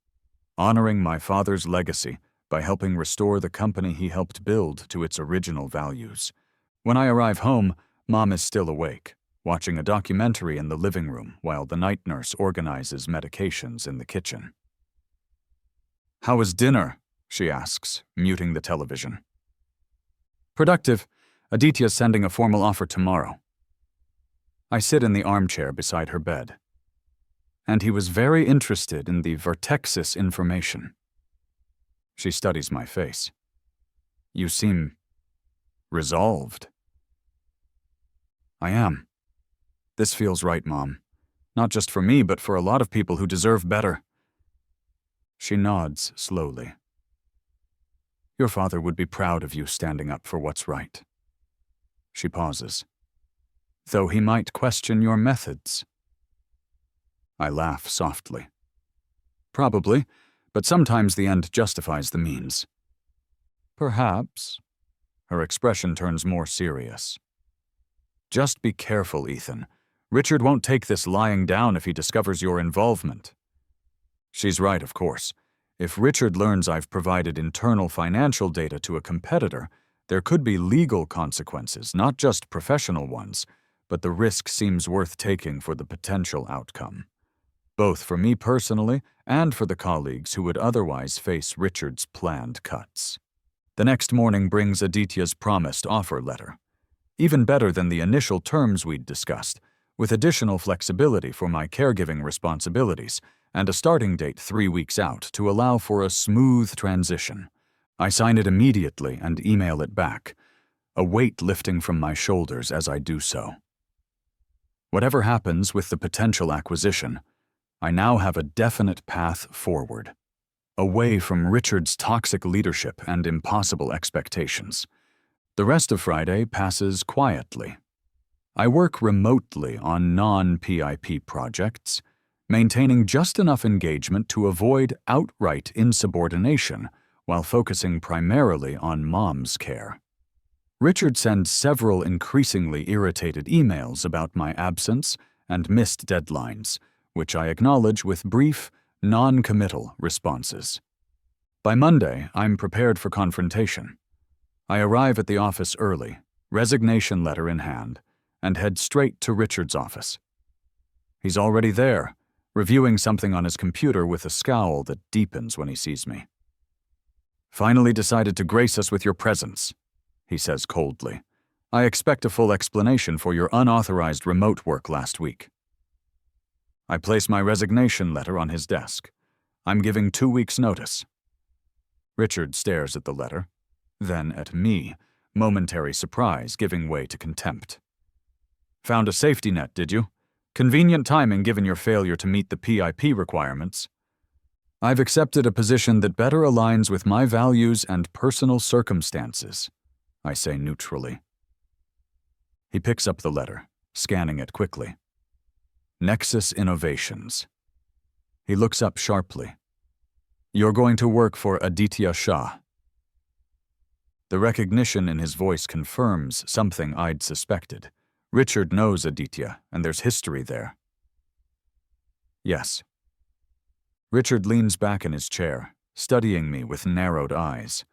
honoring my father's legacy by helping restore the company he helped build to its original values. When I arrive home, Mom is still awake, watching a documentary in the living room while the night nurse organizes medications in the kitchen. "How was dinner?" she asks, muting the television. "Productive. Aditya's sending a formal offer tomorrow." I sit in the armchair beside her bed. And he was very interested in the Vertexus information. She studies my face. "You seem resolved." "I am. This feels right, Mom. Not just for me, but for a lot of people who deserve better." She nods slowly. "Your father would be proud of you standing up for what's right." She pauses. "Though he might question your methods." I laugh softly. "Probably, but sometimes the end justifies the means. Perhaps. Her expression turns more serious. Just be careful, Ethan. Richard won't take this lying down if he discovers your involvement. She's right, of course. If Richard learns I've provided internal financial data to a competitor, there could be legal consequences, not just professional ones, but the risk seems worth taking for the potential outcome, both for me personally and for the colleagues who would otherwise face Richard's planned cuts. The next morning brings Aditya's promised offer letter. Even better than the initial terms we'd discussed, with additional flexibility for my caregiving responsibilities and a starting date 3 weeks out to allow for a smooth transition. I sign it immediately and email it back, a weight lifting from my shoulders as I do so. Whatever happens with the potential acquisition, I now have a definite path forward, away from Richard's toxic leadership and impossible expectations. The rest of Friday passes quietly. I work remotely on non-PIP projects, maintaining just enough engagement to avoid outright insubordination while focusing primarily on mom's care. Richard sends several increasingly irritated emails about my absence and missed deadlines, which I acknowledge with brief, non-committal responses. By Monday, I'm prepared for confrontation. I arrive at the office early, resignation letter in hand, and head straight to Richard's office. He's already there, reviewing something on his computer with a scowl that deepens when he sees me. "Finally decided to grace us with your presence," he says coldly. "I expect a full explanation for your unauthorized remote work last week." I place my resignation letter on his desk. I'm giving 2 weeks' notice. Richard stares at the letter, then at me, momentary surprise giving way to contempt. "Found a safety net, did you? Convenient timing given your failure to meet the PIP requirements. I've accepted a position that better aligns with my values and personal circumstances," I say neutrally. He picks up the letter, scanning it quickly. Nexus Innovations. He looks up sharply. "You're going to work for Aditia Sha." The recognition in his voice confirms something I'd suspected. Richard knows Aditya, and there's history there. "Yes." Richard leans back in his chair, studying me with narrowed eyes.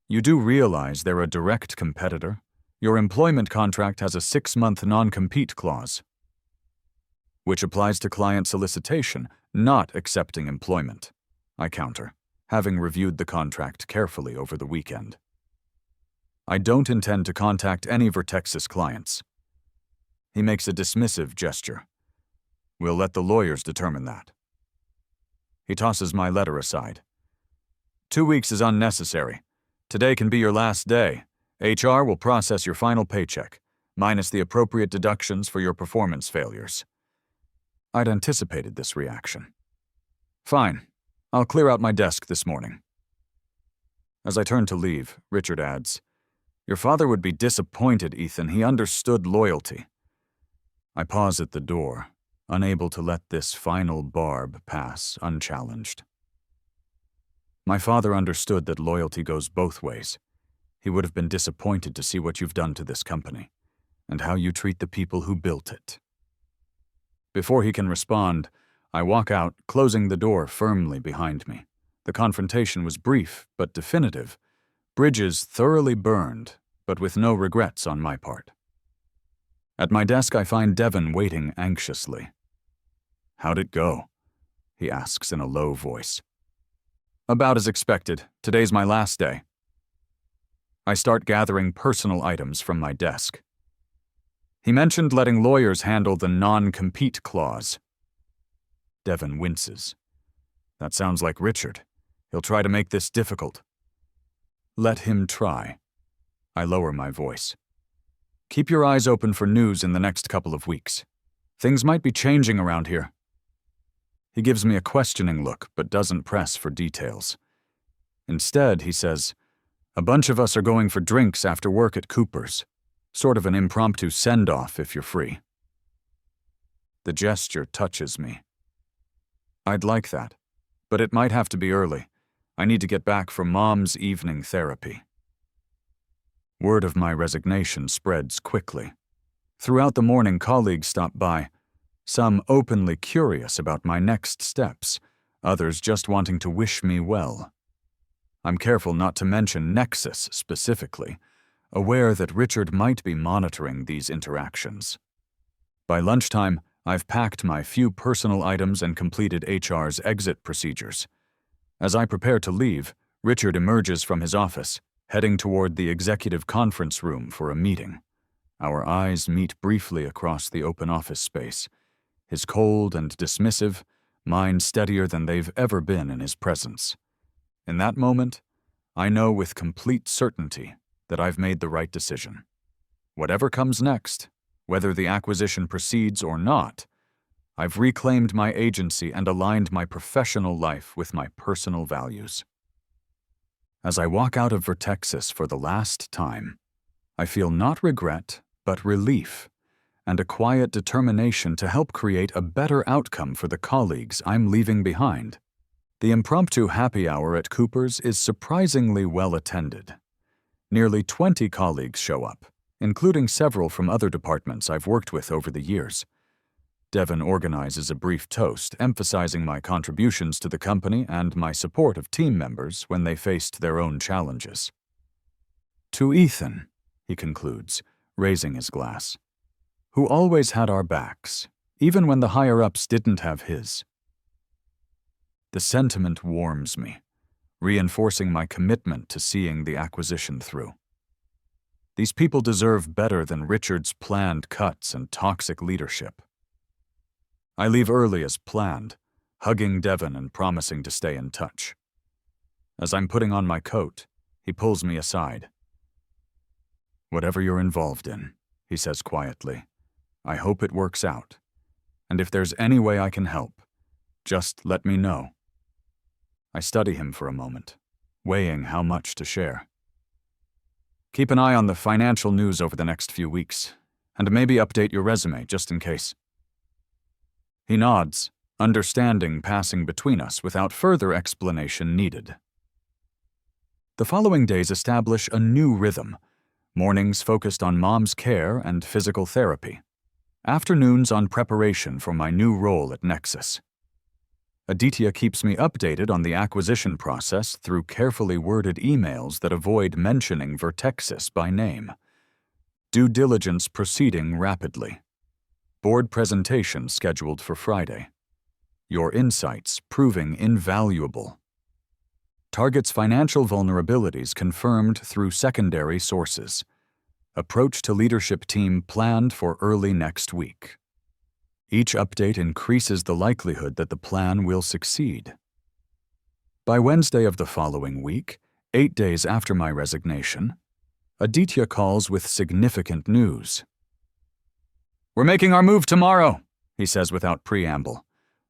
"You do realize they're a direct competitor? Your employment contract has a 6-month non-compete clause, which applies to client solicitation, not accepting employment," I counter, having reviewed the contract carefully over the weekend. "I don't intend to contact any Vertexus clients." He makes a dismissive gesture. "We'll let the lawyers determine that." He tosses my letter aside. 2 weeks is unnecessary. Today can be your last day. HR will process your final paycheck, minus the appropriate deductions for your performance failures. I'd anticipated this reaction. "Fine. I'll clear out my desk this morning." As I turn to leave, Richard adds, "Your father would be disappointed, Ethan. He understood loyalty." I pause at the door, unable to let this final barb pass unchallenged. My father understood that loyalty goes both ways. He would have been disappointed to see what you've done to this company, and how you treat the people who built it. Before he can respond, I walk out, closing the door firmly behind me. The confrontation was brief, but definitive. Bridges thoroughly burned, but with no regrets on my part. At my desk, I find Devon waiting anxiously. "How'd it go?" he asks in a low voice. "About as expected. Today's my last day." I start gathering personal items from my desk. "He mentioned letting lawyers handle the non-compete clause." Devon winces. "That sounds like Richard. He'll try to make this difficult." "Let him try." I lower my voice. "Keep your eyes open for news in the next couple of weeks. Things might be changing around here." He gives me a questioning look, but doesn't press for details. Instead, he says, "A bunch of us are going for drinks after work at Cooper's. Sort of an impromptu send-off if you're free." The gesture touches me. "I'd like that. but it might have to be early. I need to get back for Mom's evening therapy. Word of my resignation spreads quickly. Throughout the morning, colleagues stop by, some openly curious about my next steps, others just wanting to wish me well. I'm careful not to mention Nexus specifically, aware that Richard might be monitoring these interactions. By lunchtime, I've packed my few personal items and completed HR's exit procedures. As I prepare to leave, Richard emerges from his office, heading toward the executive conference room for a meeting. Our eyes meet briefly across the open office space, his cold and dismissive, mine steadier than they've ever been in his presence. In that moment, I know with complete certainty that I've made the right decision. Whatever comes next, whether the acquisition proceeds or not, I've reclaimed my agency and aligned my professional life with my personal values. As I walk out of Vertexus for the last time, I feel not regret, but relief, and a quiet determination to help create a better outcome for the colleagues I'm leaving behind. The impromptu happy hour at Cooper's is surprisingly well attended. Nearly 20 colleagues show up, including several from other departments I've worked with over the years. Devon organizes a brief toast, emphasizing my contributions to the company and my support of team members when they faced their own challenges. To Ethan, he concludes, raising his glass, who always had our backs, even when the higher-ups didn't have his. The sentiment warms me, reinforcing my commitment to seeing the acquisition through. These people deserve better than Richard's planned cuts and toxic leadership. I leave early as planned, hugging Devon and promising to stay in touch. As I'm putting on my coat, he pulls me aside. "Whatever you're involved in," he says quietly, "I hope it works out. And if there's any way I can help, just let me know." I study him for a moment, weighing how much to share. "Keep an eye on the financial news over the next few weeks, and maybe update your resume just in case." He nods, understanding passing between us without further explanation needed. The following days establish a new rhythm, mornings focused on Mom's care and physical therapy, afternoons on preparation for my new role at Nexus. Aditya keeps me updated on the acquisition process through carefully worded emails that avoid mentioning Vertexus by name. Due diligence proceeding rapidly. Board presentation scheduled for Friday. Your insights proving invaluable. Target's financial vulnerabilities confirmed through secondary sources. Approach to leadership team planned for early next week. Each update increases the likelihood that the plan will succeed. By Wednesday of the following week, 8 days after my resignation, Aditya calls with significant news. "We're making our move tomorrow," he says without preamble.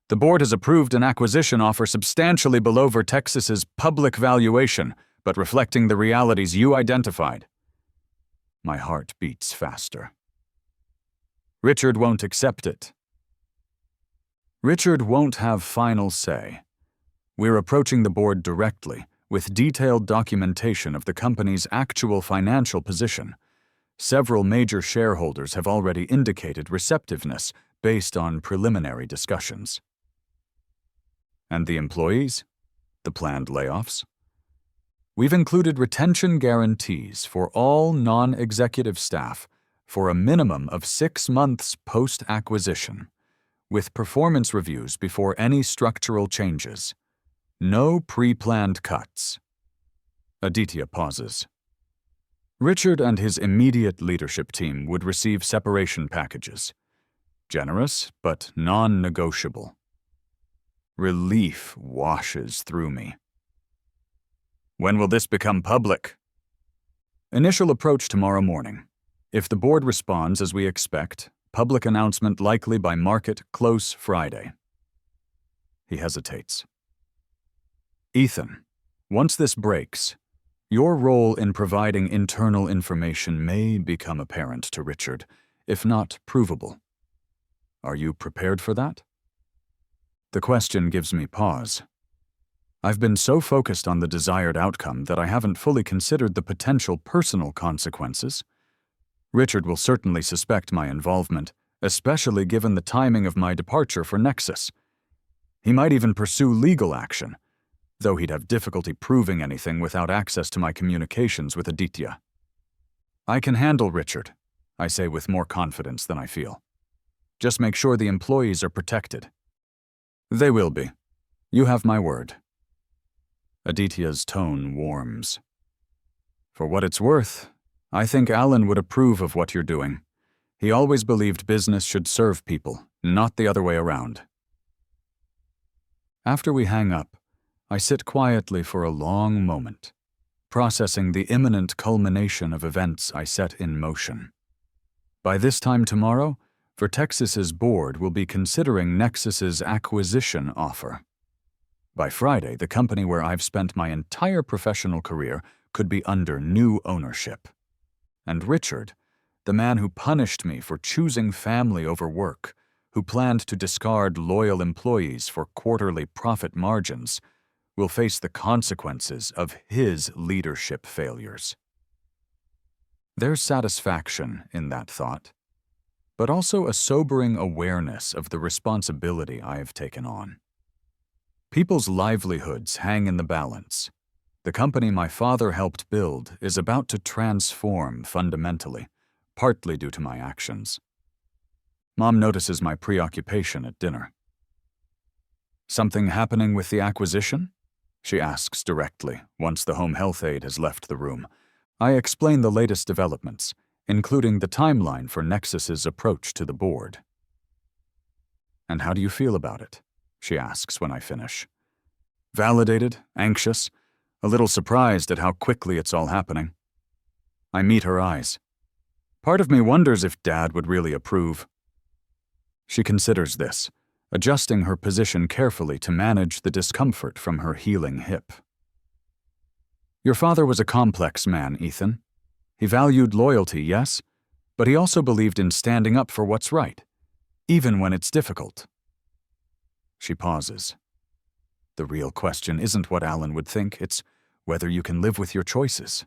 "The board has approved an acquisition offer substantially below Vertexus's public valuation, but reflecting the realities you identified." My heart beats faster. Richard won't accept it. Richard won't have final say. We're approaching the board directly, with detailed documentation of the company's actual financial position. Several major shareholders have already indicated receptiveness based on preliminary discussions. And the employees? The planned layoffs? We've included retention guarantees for all non-executive staff for a minimum of 6 months post-acquisition, with performance reviews before any structural changes. No pre-planned cuts. Aditya pauses. Richard and his immediate leadership team would receive separation packages. Generous, but non-negotiable. Relief washes through me. When will this become public? Initial approach tomorrow morning. If the board responds as we expect, public announcement likely by market close Friday. He hesitates. Ethan, once this breaks, your role in providing internal information may become apparent to Richard, if not provable. Are you prepared for that? The question gives me pause. I've been so focused on the desired outcome that I haven't fully considered the potential personal consequences. Richard will certainly suspect my involvement, especially given the timing of my departure for Nexus. He might even pursue legal action, though he'd have difficulty proving anything without access to my communications with Aditya. I can handle Richard, I say with more confidence than I feel. Just make sure the employees are protected. They will be. You have my word. Aditya's tone warms. For what it's worth, I think Alan would approve of what you're doing. He always believed business should serve people, not the other way around. After we hang up, I sit quietly for a long moment, processing the imminent culmination of events I set in motion. By this time tomorrow, Vertexus's board will be considering Nexus's acquisition offer. By Friday, the company where I've spent my entire professional career could be under new ownership. And Richard, the man who punished me for choosing family over work, who planned to discard loyal employees for quarterly profit margins, will face the consequences of his leadership failures. There's satisfaction in that thought, but also a sobering awareness of the responsibility I have taken on. People's livelihoods hang in the balance. The company my father helped build is about to transform fundamentally, partly due to my actions. Mom notices my preoccupation at dinner. Something happening with the acquisition? She asks directly, once the home health aide has left the room. I explain the latest developments, including the timeline for Nexus's approach to the board. And how do you feel about it? She asks when I finish. Validated, anxious, a little surprised at how quickly it's all happening. I meet her eyes. Part of me wonders if Dad would really approve. She considers this, adjusting her position carefully to manage the discomfort from her healing hip. Your father was a complex man, Ethan. He valued loyalty, yes, but he also believed in standing up for what's right, even when it's difficult. She pauses. The real question isn't what Alan would think, it's whether you can live with your choices.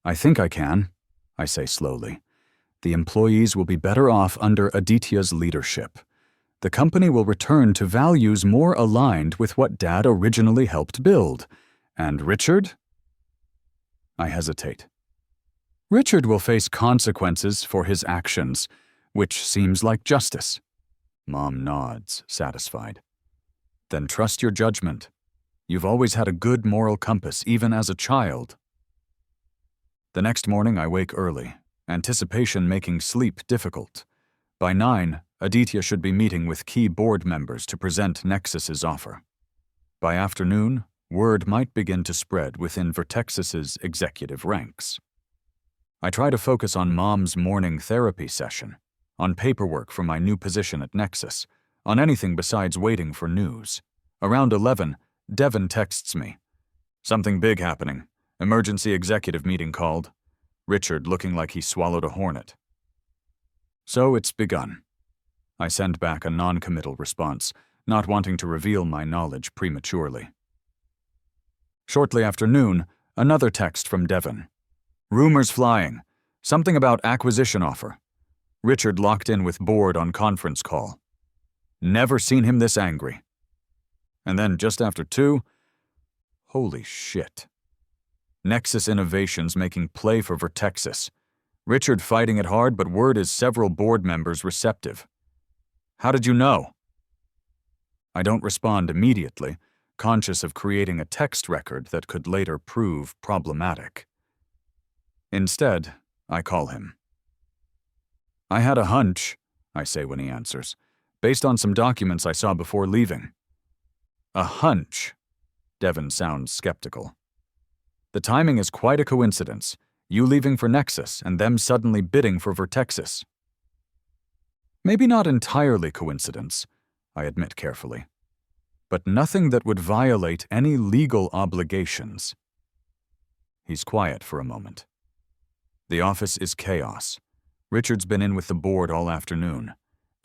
I think I can, I say slowly. The employees will be better off under Aditya's leadership. The company will return to values more aligned with what Dad originally helped build. And Richard? I hesitate. Richard will face consequences for his actions, which seems like justice. Mom nods, satisfied. Then trust your judgment. You've always had a good moral compass, even as a child. The next morning I wake early, anticipation making sleep difficult. By 9, Aditya should be meeting with key board members to present Nexus's offer. By afternoon, word might begin to spread within Vertexus's executive ranks. I try to focus on Mom's morning therapy session, on paperwork for my new position at Nexus, on anything besides waiting for news. Around 11, Devon texts me. Something big happening. Emergency executive meeting called. Richard looking like he swallowed a hornet. So it's begun. I send back a non-committal response, not wanting to reveal my knowledge prematurely. Shortly after noon, another text from Devon. Rumors flying. Something about acquisition offer. Richard locked in with board on conference call. Never seen him this angry. And then just after 2, holy shit. Nexus Innovations making play for Vertexus. Richard fighting it hard, but word is several board members receptive. How did you know? I don't respond immediately, conscious of creating a text record that could later prove problematic. Instead, I call him. I had a hunch, I say when he answers, based on some documents I saw before leaving. A hunch? Devon sounds skeptical. The timing is quite a coincidence, you leaving for Nexus and them suddenly bidding for Vertexus. Maybe not entirely coincidence, I admit carefully, but nothing that would violate any legal obligations. He's quiet for a moment. The office is chaos. Richard's been in with the board all afternoon.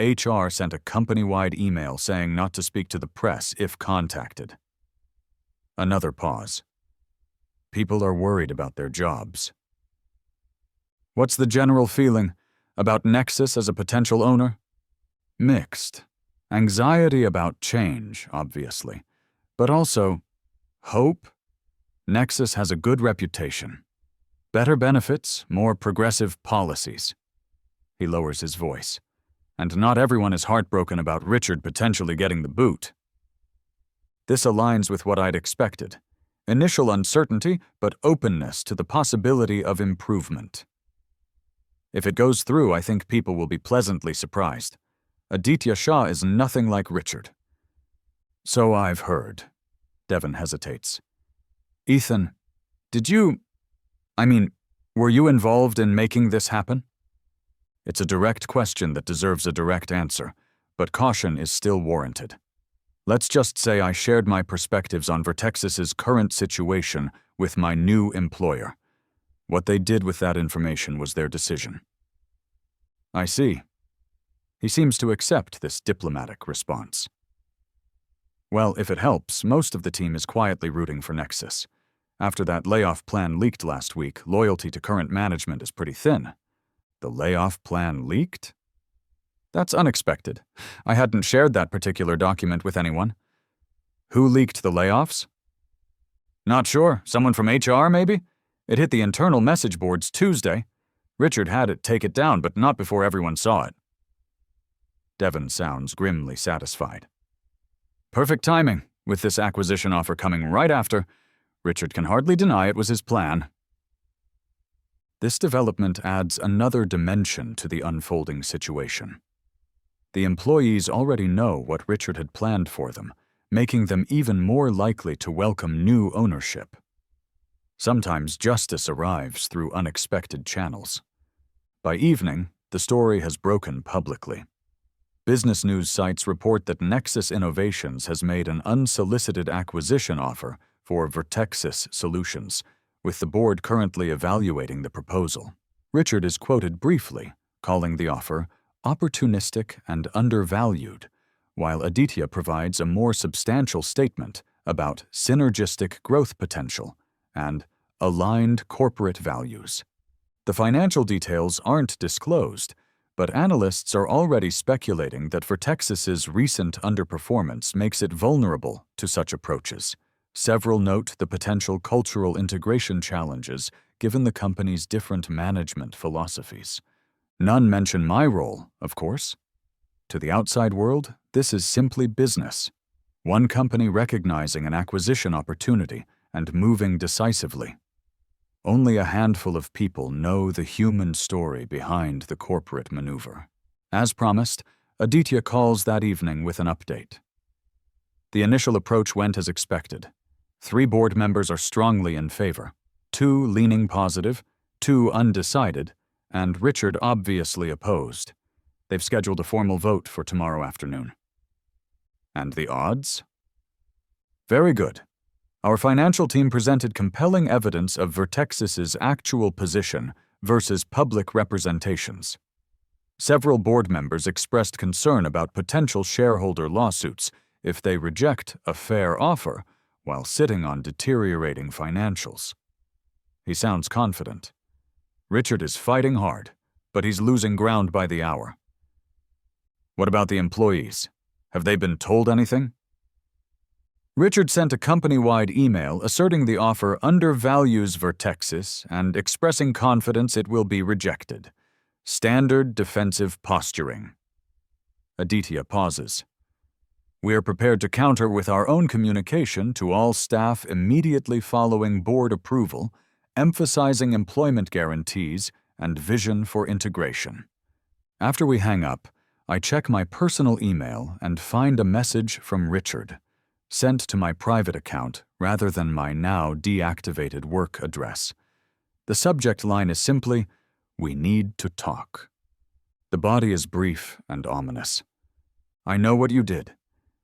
HR sent a company-wide email saying not to speak to the press if contacted. Another pause. People are worried about their jobs. What's the general feeling about Nexus as a potential owner? Mixed. Anxiety about change, obviously, but also hope. Nexus has a good reputation. Better benefits, more progressive policies. He lowers his voice. And not everyone is heartbroken about Richard potentially getting the boot. This aligns with what I'd expected. Initial uncertainty, but openness to the possibility of improvement. If it goes through, I think people will be pleasantly surprised. Aditya Sha is nothing like Richard. So I've heard. Devon hesitates. Ethan, were you involved in making this happen? It's a direct question that deserves a direct answer, but caution is still warranted. Let's just say I shared my perspectives on Vertexus's current situation with my new employer. What they did with that information was their decision. I see. He seems to accept this diplomatic response. Well, if it helps, most of the team is quietly rooting for Nexus. After that layoff plan leaked last week, loyalty to current management is pretty thin. The layoff plan leaked? That's unexpected. I hadn't shared that particular document with anyone. Who leaked the layoffs? Not sure. Someone from HR, maybe? It hit the internal message boards Tuesday. Richard had it take it down, but not before everyone saw it. Devon sounds grimly satisfied. Perfect timing, with this acquisition offer coming right after. Richard can hardly deny it was his plan. This development adds another dimension to the unfolding situation. The employees already know what Richard had planned for them, making them even more likely to welcome new ownership. Sometimes justice arrives through unexpected channels. By evening, the story has broken publicly. Business news sites report that Nexus Innovations has made an unsolicited acquisition offer for Vertexus Solutions, with the board currently evaluating the proposal. Richard is quoted briefly, calling the offer opportunistic and undervalued, while Aditya provides a more substantial statement about synergistic growth potential and aligned corporate values. The financial details aren't disclosed, but analysts are already speculating that Vertexus's recent underperformance makes it vulnerable to such approaches. Several note the potential cultural integration challenges given the company's different management philosophies. None mention my role, of course. To the outside world, this is simply business. One company recognizing an acquisition opportunity and moving decisively. Only a handful of people know the human story behind the corporate maneuver. As promised, Aditya calls that evening with an update. The initial approach went as expected. 3 board members are strongly in favor, 2 leaning positive, 2 undecided, and Richard obviously opposed. They've scheduled a formal vote for tomorrow afternoon. And the odds? Very good. Our financial team presented compelling evidence of Vertexus's actual position versus public representations. Several board members expressed concern about potential shareholder lawsuits if they reject a fair offer while sitting on deteriorating financials. He sounds confident. Richard is fighting hard, but he's losing ground by the hour. What about the employees? Have they been told anything? Richard sent a company-wide email asserting the offer undervalues Vertexus and expressing confidence it will be rejected. Standard defensive posturing. Aditya pauses. We are prepared to counter with our own communication to all staff immediately following board approval, emphasizing employment guarantees and vision for integration. After we hang up, I check my personal email and find a message from Richard, sent to my private account rather than my now deactivated work address. The subject line is simply, "We need to talk." The body is brief and ominous. I know what you did.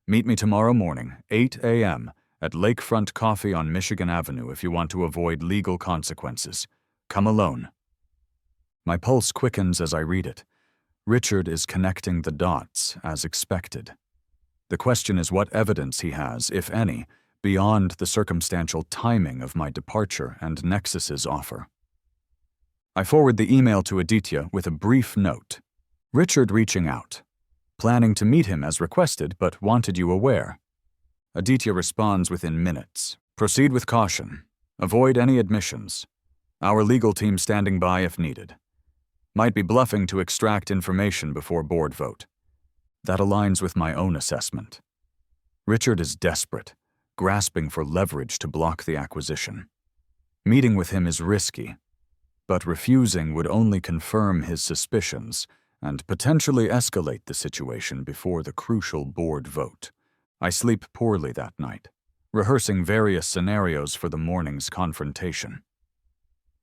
Meet me tomorrow morning, 8 a.m., at Lakefront Coffee on Michigan Avenue if you want to avoid legal consequences. Come alone. My pulse quickens as I read it. Richard is connecting the dots as expected. The question is what evidence he has, if any, beyond the circumstantial timing of my departure and Nexus's offer. I forward the email to Aditya with a brief note. Richard reaching out. Planning to meet him as requested, but wanted you aware. Aditya responds within minutes. Proceed with caution. Avoid any admissions. Our legal team standing by if needed. Might be bluffing to extract information before board vote. That aligns with my own assessment. Richard is desperate, grasping for leverage to block the acquisition. Meeting with him is risky, but refusing would only confirm his suspicions and potentially escalate the situation before the crucial board vote. I sleep poorly that night, rehearsing various scenarios for the morning's confrontation.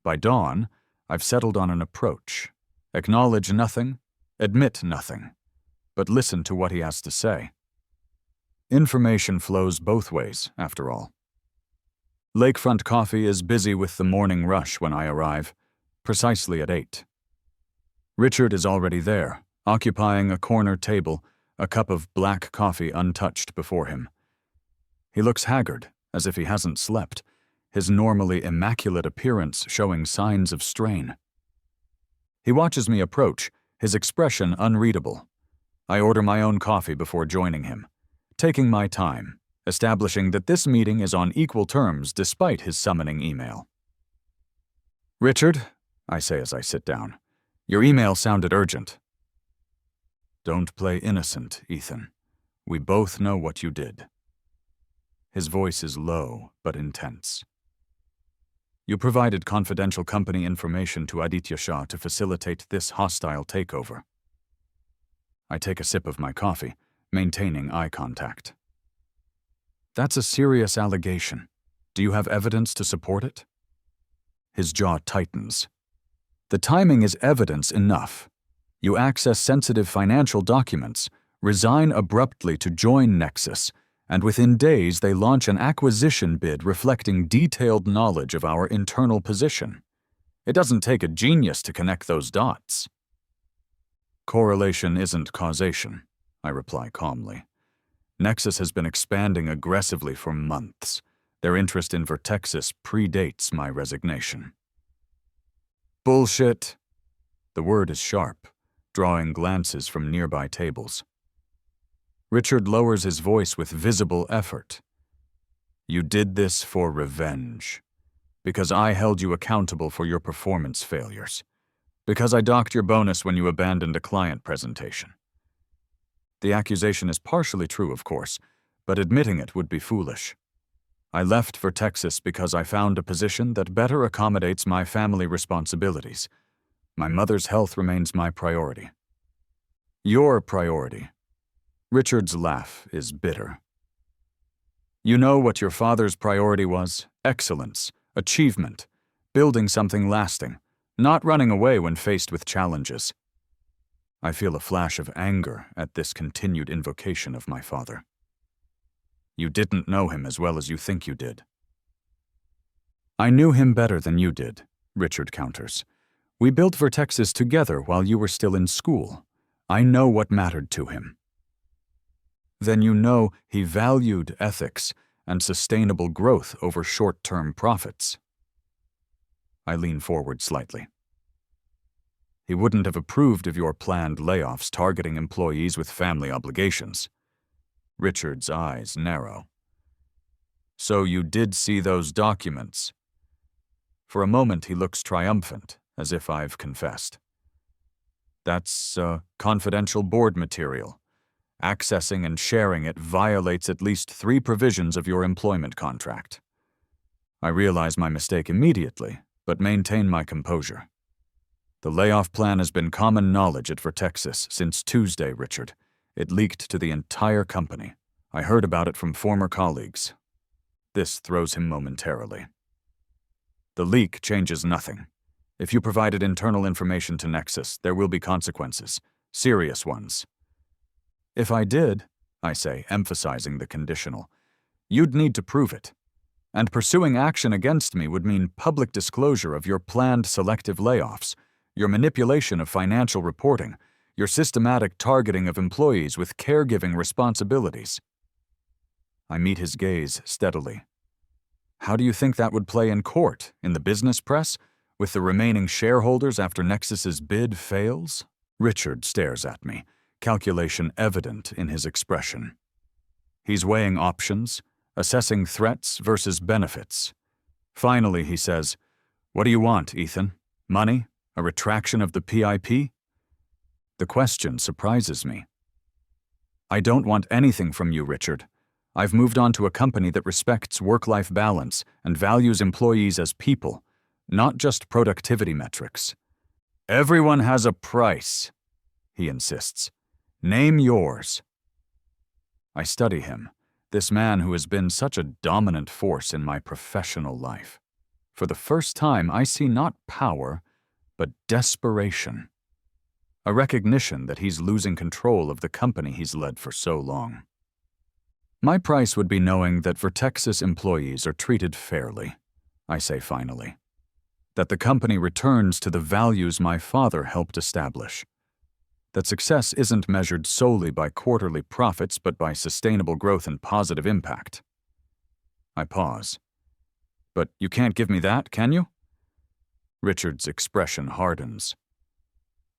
By dawn, I've settled on an approach. Acknowledge nothing, admit nothing, but listen to what he has to say. Information flows both ways, after all. Lakefront Coffee is busy with the morning rush when I arrive, precisely at 8. Richard is already there, occupying a corner table, a cup of black coffee untouched before him. He looks haggard, as if he hasn't slept, his normally immaculate appearance showing signs of strain. He watches me approach, his expression unreadable. I order my own coffee before joining him, taking my time, establishing that this meeting is on equal terms despite his summoning email. Richard, I say as I sit down, your email sounded urgent. Don't play innocent, Ethan. We both know what you did. His voice is low but intense. You provided confidential company information to Aditia Sha to facilitate this hostile takeover. I take a sip of my coffee, maintaining eye contact. That's a serious allegation. Do you have evidence to support it? His jaw tightens. The timing is evidence enough. You access sensitive financial documents, resign abruptly to join Nexus, and within days they launch an acquisition bid reflecting detailed knowledge of our internal position. It doesn't take a genius to connect those dots. Correlation isn't causation, I reply calmly. Nexus has been expanding aggressively for months. Their interest in Vertexus predates my resignation. Bullshit. The word is sharp, drawing glances from nearby tables. Richard lowers his voice with visible effort. You did this for revenge. Because I held you accountable for your performance failures. Because I docked your bonus when you abandoned a client presentation. The accusation is partially true, of course, but admitting it would be foolish. I left Vertexus because I found a position that better accommodates my family responsibilities. My mother's health remains my priority. Your priority. Richard's laugh is bitter. You know what your father's priority was? Excellence, achievement, building something lasting, not running away when faced with challenges. I feel a flash of anger at this continued invocation of my father. You didn't know him as well as you think you did. I knew him better than you did, Richard counters. We built Vertexus together while you were still in school. I know what mattered to him. Then you know he valued ethics and sustainable growth over short-term profits. I lean forward slightly. He wouldn't have approved of your planned layoffs targeting employees with family obligations. Richard's eyes narrow. So you did see those documents. For a moment he looks triumphant, as if I've confessed. That's confidential board material. Accessing and sharing it violates at least 3 provisions of your employment contract. I realize my mistake immediately, but maintain my composure. The layoff plan has been common knowledge at Vertexus since Tuesday, Richard. It leaked to the entire company. I heard about it from former colleagues. This throws him momentarily. The leak changes nothing. If you provided internal information to Nexus, there will be consequences, serious ones. If I did, I say, emphasizing the conditional, you'd need to prove it. And pursuing action against me would mean public disclosure of your planned selective layoffs, your manipulation of financial reporting, your systematic targeting of employees with caregiving responsibilities. I meet his gaze steadily. How do you think that would play in court, in the business press, with the remaining shareholders after Nexus's bid fails? Richard stares at me, calculation evident in his expression. He's weighing options, assessing threats versus benefits. Finally, he says, "What do you want, Ethan? Money? A retraction of the PIP?" The question surprises me. "I don't want anything from you, Richard. I've moved on to a company that respects work-life balance and values employees as people, not just productivity metrics." "Everyone has a price," he insists. "Name yours." I study him, this man who has been such a dominant force in my professional life. For the first time, I see not power, but desperation. A recognition that he's losing control of the company he's led for so long. My price would be knowing that Vertexus employees are treated fairly, I say finally. That the company returns to the values my father helped establish. That success isn't measured solely by quarterly profits but by sustainable growth and positive impact. I pause. "But you can't give me that, can you?" Richard's expression hardens.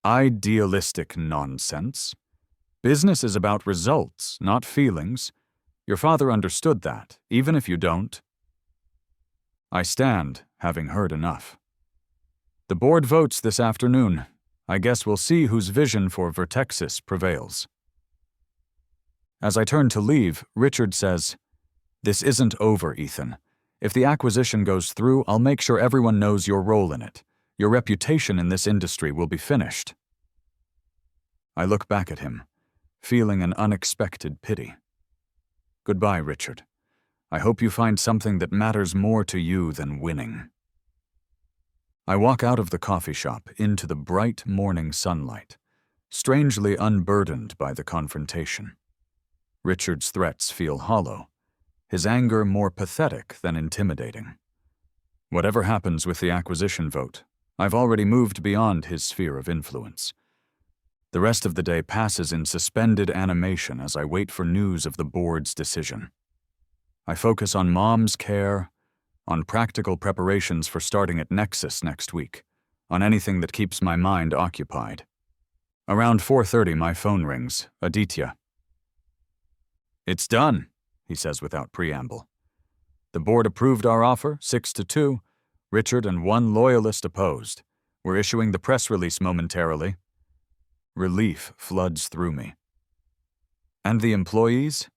"Idealistic nonsense. Business is about results, not feelings. Your father understood that, even if you don't." I stand, having heard enough. "The board votes this afternoon. I guess we'll see whose vision for Vertexus prevails." As I turn to leave, Richard says, "This isn't over, Ethan. If the acquisition goes through, I'll make sure everyone knows your role in it. Your reputation in this industry will be finished." I look back at him, feeling an unexpected pity. "Goodbye, Richard. I hope you find something that matters more to you than winning." I walk out of the coffee shop into the bright morning sunlight, strangely unburdened by the confrontation. Richard's threats feel hollow, his anger more pathetic than intimidating. Whatever happens with the acquisition vote, I've already moved beyond his sphere of influence. The rest of the day passes in suspended animation as I wait for news of the board's decision. I focus on Mom's care, on practical preparations for starting at Nexus next week, on anything that keeps my mind occupied. Around 4:30, my phone rings. Aditya. "It's done," he says without preamble. "The board approved our offer, 6-2. Richard and one loyalist opposed. We're issuing the press release momentarily." Relief floods through me. "And the employees?"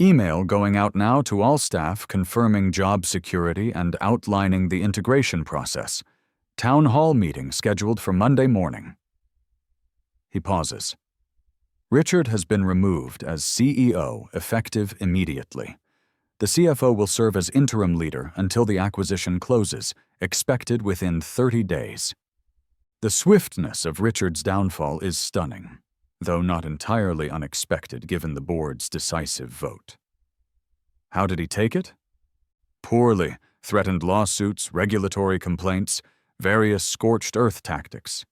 "Email going out now to all staff confirming job security and outlining the integration process. Town hall meeting scheduled for Monday morning." He pauses. "Richard has been removed as CEO effective immediately. The CFO will serve as interim leader until the acquisition closes, expected within 30 days. The swiftness of Richard's downfall is stunning, though not entirely unexpected given the board's decisive vote. How did he take it? Poorly, threatened lawsuits, regulatory complaints, various scorched earth tactics.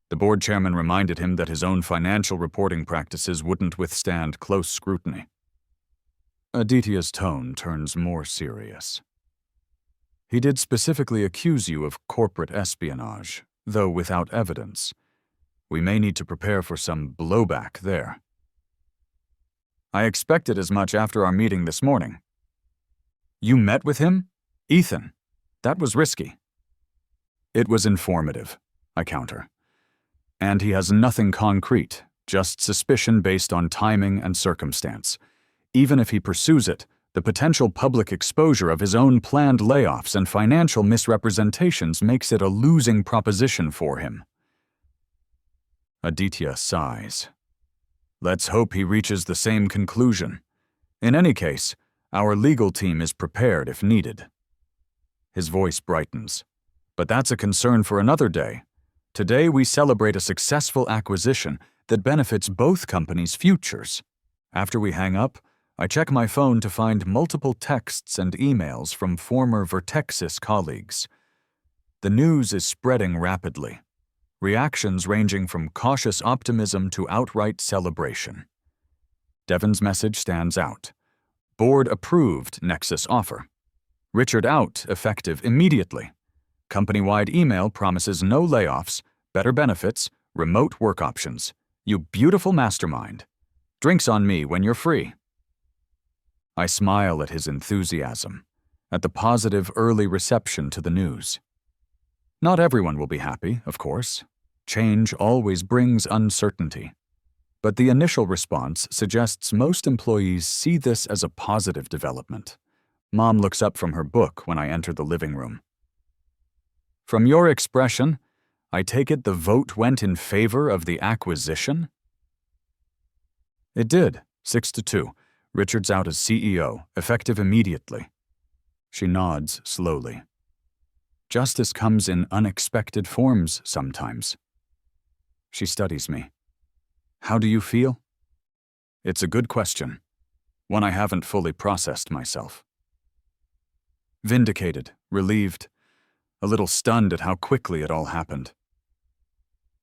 The board chairman reminded him that his own financial reporting practices wouldn't withstand close scrutiny. Aditya's tone turns more serious. He did specifically accuse you of corporate espionage, though without evidence. We may need to prepare for some blowback there. I expected as much after our meeting this morning. You met with him? Ethan, that was risky. It was informative, I counter. And he has nothing concrete, just suspicion based on timing and circumstance. Even if he pursues it, the potential public exposure of his own planned layoffs and financial misrepresentations makes it a losing proposition for him. Aditya sighs. Let's hope he reaches the same conclusion. In any case, our legal team is prepared if needed. His voice brightens. But that's a concern for another day. Today we celebrate a successful acquisition that benefits both companies' futures. After we hang up, I check my phone to find multiple texts and emails from former Vertexus colleagues. The news is spreading rapidly, reactions ranging from cautious optimism to outright celebration. Devon's message stands out. Board-approved Nexus offer. Richard out, effective immediately. Company-wide email promises no layoffs, better benefits, remote work options. You beautiful mastermind. Drinks on me when you're free. I smile at his enthusiasm, at the positive early reception to the news. Not everyone will be happy, of course. Change always brings uncertainty. But the initial response suggests most employees see this as a positive development. Mom looks up from her book when I enter the living room. From your expression, I take it the vote went in favor of the acquisition? It did, 6-2. Richard's out as CEO, effective immediately. She nods slowly. Justice comes in unexpected forms sometimes. She studies me. How do you feel? It's a good question, one I haven't fully processed myself. Vindicated, relieved, a little stunned at how quickly it all happened.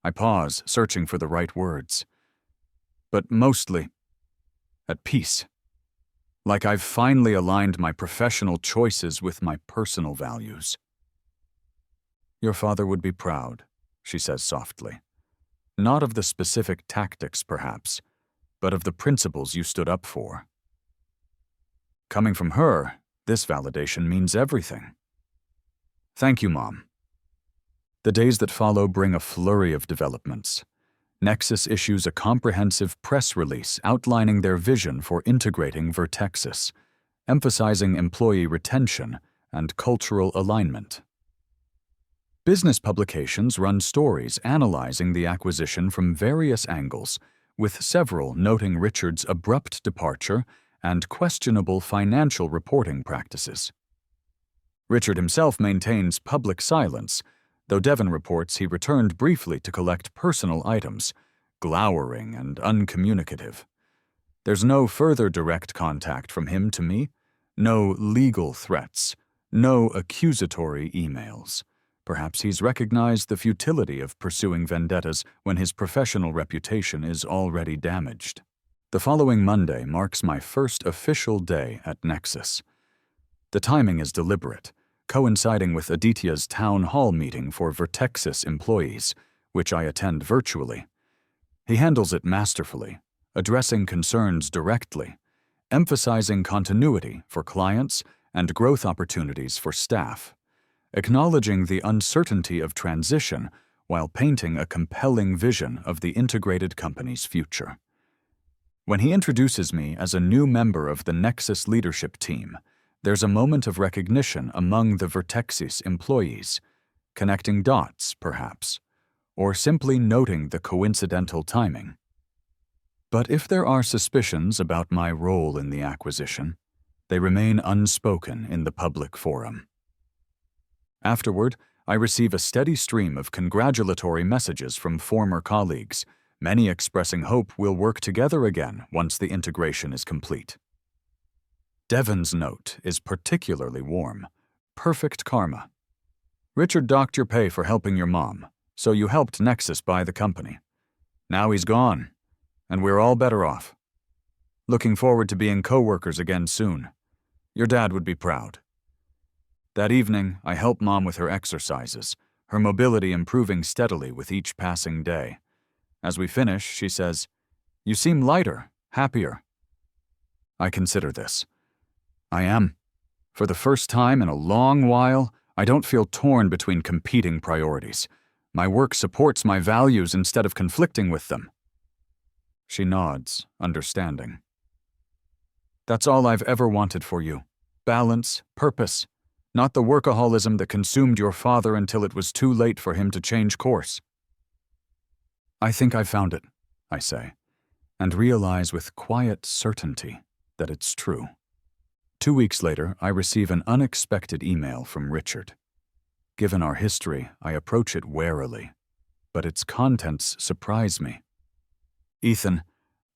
I pause, searching for the right words. But mostly, at peace. Like I've finally aligned my professional choices with my personal values. Your father would be proud, she says softly. Not of the specific tactics, perhaps, but of the principles you stood up for. Coming from her, this validation means everything. Thank you, Mom. The days that follow bring a flurry of developments. Nexus issues a comprehensive press release outlining their vision for integrating Vertexus, emphasizing employee retention and cultural alignment. Business publications run stories analyzing the acquisition from various angles, with several noting Richard's abrupt departure and questionable financial reporting practices. Richard himself maintains public silence, though Devon reports he returned briefly to collect personal items, glowering and uncommunicative. There's no further direct contact from him to me, no legal threats, no accusatory emails. Perhaps he's recognized the futility of pursuing vendettas when his professional reputation is already damaged. The following Monday marks my first official day at Nexus. The timing is deliberate, coinciding with Aditya's town hall meeting for Vertexus employees, which I attend virtually. He handles it masterfully, addressing concerns directly, emphasizing continuity for clients and growth opportunities for staff, acknowledging the uncertainty of transition while painting a compelling vision of the integrated company's future. When he introduces me as a new member of the Nexus leadership team, there's a moment of recognition among the Vertexus employees, connecting dots, perhaps, or simply noting the coincidental timing. But if there are suspicions about my role in the acquisition, they remain unspoken in the public forum. Afterward, I receive a steady stream of congratulatory messages from former colleagues, many expressing hope we'll work together again once the integration is complete. Devon's note is particularly warm. Perfect karma. Richard docked your pay for helping your mom, so you helped Nexus buy the company. Now he's gone, and we're all better off. Looking forward to being co-workers again soon. Your dad would be proud. That evening, I help Mom with her exercises, her mobility improving steadily with each passing day. As we finish, she says, "You seem lighter, happier." I consider this. I am. For the first time in a long while, I don't feel torn between competing priorities. My work supports my values instead of conflicting with them. She nods, understanding. That's all I've ever wanted for you. Balance, purpose. Not the workaholism that consumed your father until it was too late for him to change course. I think I found it, I say, and realize with quiet certainty that it's true. 2 weeks later, I receive an unexpected email from Richard. Given our history, I approach it warily, but its contents surprise me. Ethan,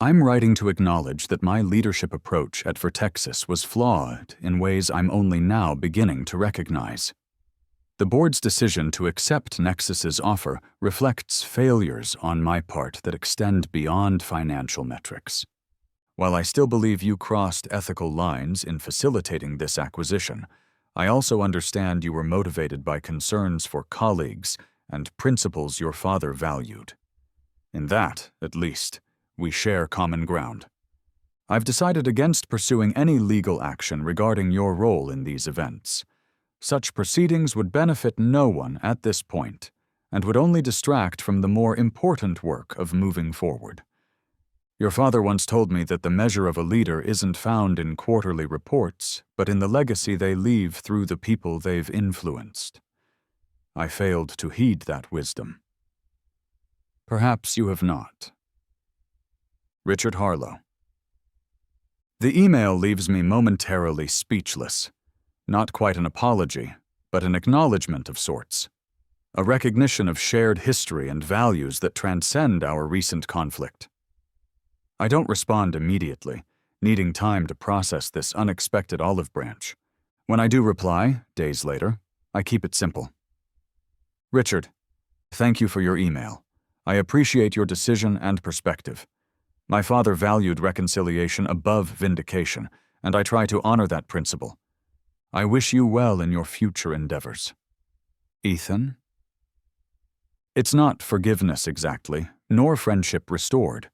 I'm writing to acknowledge that my leadership approach at Vertexus was flawed in ways I'm only now beginning to recognize. The board's decision to accept Nexus's offer reflects failures on my part that extend beyond financial metrics. While I still believe you crossed ethical lines in facilitating this acquisition, I also understand you were motivated by concerns for colleagues and principles your father valued. In that, at least, we share common ground. I've decided against pursuing any legal action regarding your role in these events. Such proceedings would benefit no one at this point and would only distract from the more important work of moving forward. Your father once told me that the measure of a leader isn't found in quarterly reports, but in the legacy they leave through the people they've influenced. I failed to heed that wisdom. Perhaps you have not. Richard Harlow. The email leaves me momentarily speechless. Not quite an apology, but an acknowledgement of sorts. A recognition of shared history and values that transcend our recent conflict. I don't respond immediately, needing time to process this unexpected olive branch. When I do reply, days later, I keep it simple. Richard, thank you for your email. I appreciate your decision and perspective. My father valued reconciliation above vindication, and I try to honor that principle. I wish you well in your future endeavors. Ethan? It's not forgiveness exactly, nor friendship restored.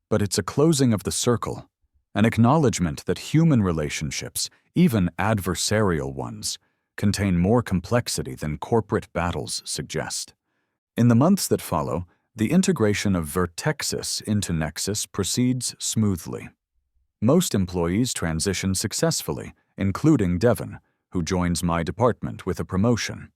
But it's a closing of the circle, an acknowledgement that human relationships, even adversarial ones, contain more complexity than corporate battles suggest. In the months that follow, the integration of Vertexus into Nexus proceeds smoothly. Most employees transition successfully, including Devon, who joins my department with a promotion.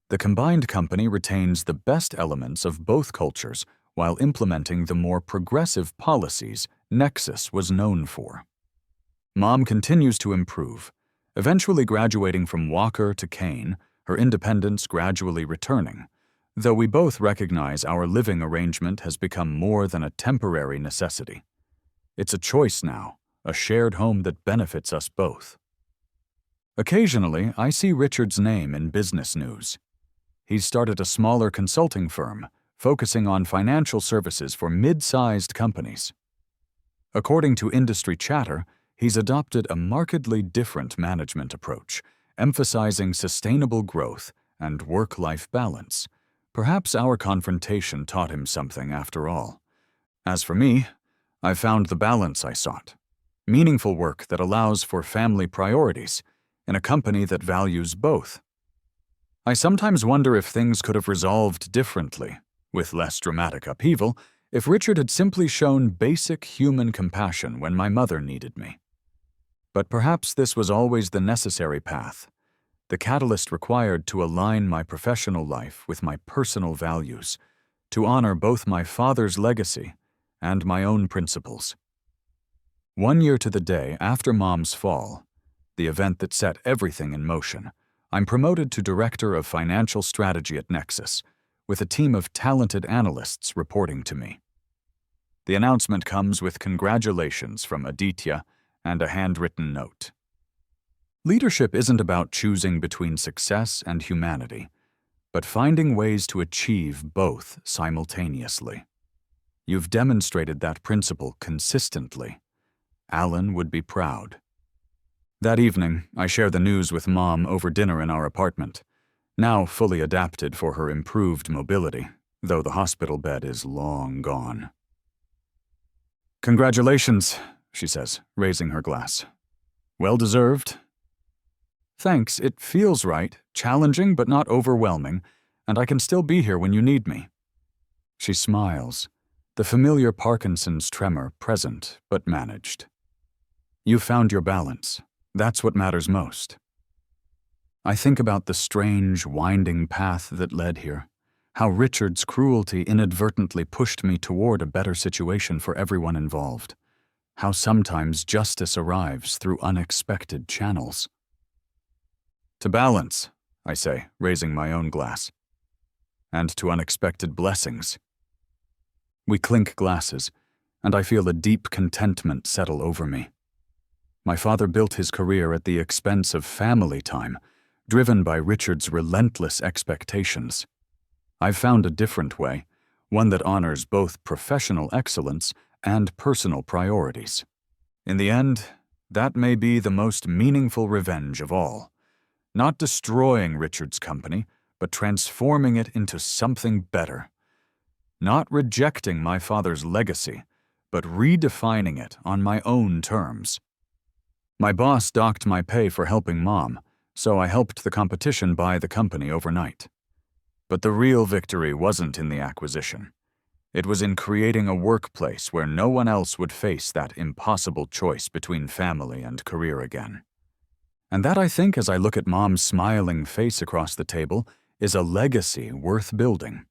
The combined company retains the best elements of both cultures while implementing the more progressive policies Nexus was known for. Mom continues to improve, eventually graduating from Walker to Kane, her independence gradually returning, though we both recognize our living arrangement has become more than a temporary necessity. It's a choice now, a shared home that benefits us both. Occasionally, I see Richard's name in business news. He's started a smaller consulting firm, focusing on financial services for mid-sized companies. According to industry chatter, he's adopted a markedly different management approach, emphasizing sustainable growth and work-life balance. Perhaps our confrontation taught him something after all. As for me, I've found the balance I sought. Meaningful work that allows for family priorities, in a company that values both. I sometimes wonder if things could have resolved differently, with less dramatic upheaval, if Richard had simply shown basic human compassion when my mother needed me. But perhaps this was always the necessary path, the catalyst required to align my professional life with my personal values, to honor both my father's legacy and my own principles. 1 year to the day after Mom's fall, the event that set everything in motion, I'm promoted to Director of Financial Strategy at Nexus, with a team of talented analysts reporting to me. The announcement comes with congratulations from Aditya and a handwritten note. Leadership isn't about choosing between success and humanity, but finding ways to achieve both simultaneously. You've demonstrated that principle consistently. Alan would be proud. That evening, I share the news with Mom over dinner in our apartment, now fully adapted for her improved mobility, though the hospital bed is long gone. "Congratulations," she says, raising her glass. "Well deserved." "Thanks, it feels right, challenging but not overwhelming, and I can still be here when you need me." She smiles, the familiar Parkinson's tremor present but managed. "You found your balance. That's what matters most." I think about the strange, winding path that led here, how Richard's cruelty inadvertently pushed me toward a better situation for everyone involved, how sometimes justice arrives through unexpected channels. "To balance," I say, raising my own glass, "and to unexpected blessings." We clink glasses, and I feel a deep contentment settle over me. My father built his career at the expense of family time, driven by Richard's relentless expectations. I've found a different way, one that honors both professional excellence and personal priorities. In the end, that may be the most meaningful revenge of all. Not destroying Richard's company, but transforming it into something better. Not rejecting my father's legacy, but redefining it on my own terms. My boss docked my pay for helping Mom, so I helped the competition buy the company overnight. But the real victory wasn't in the acquisition. It was in creating a workplace where no one else would face that impossible choice between family and career again. And that, I think, as I look at Mom's smiling face across the table, is a legacy worth building.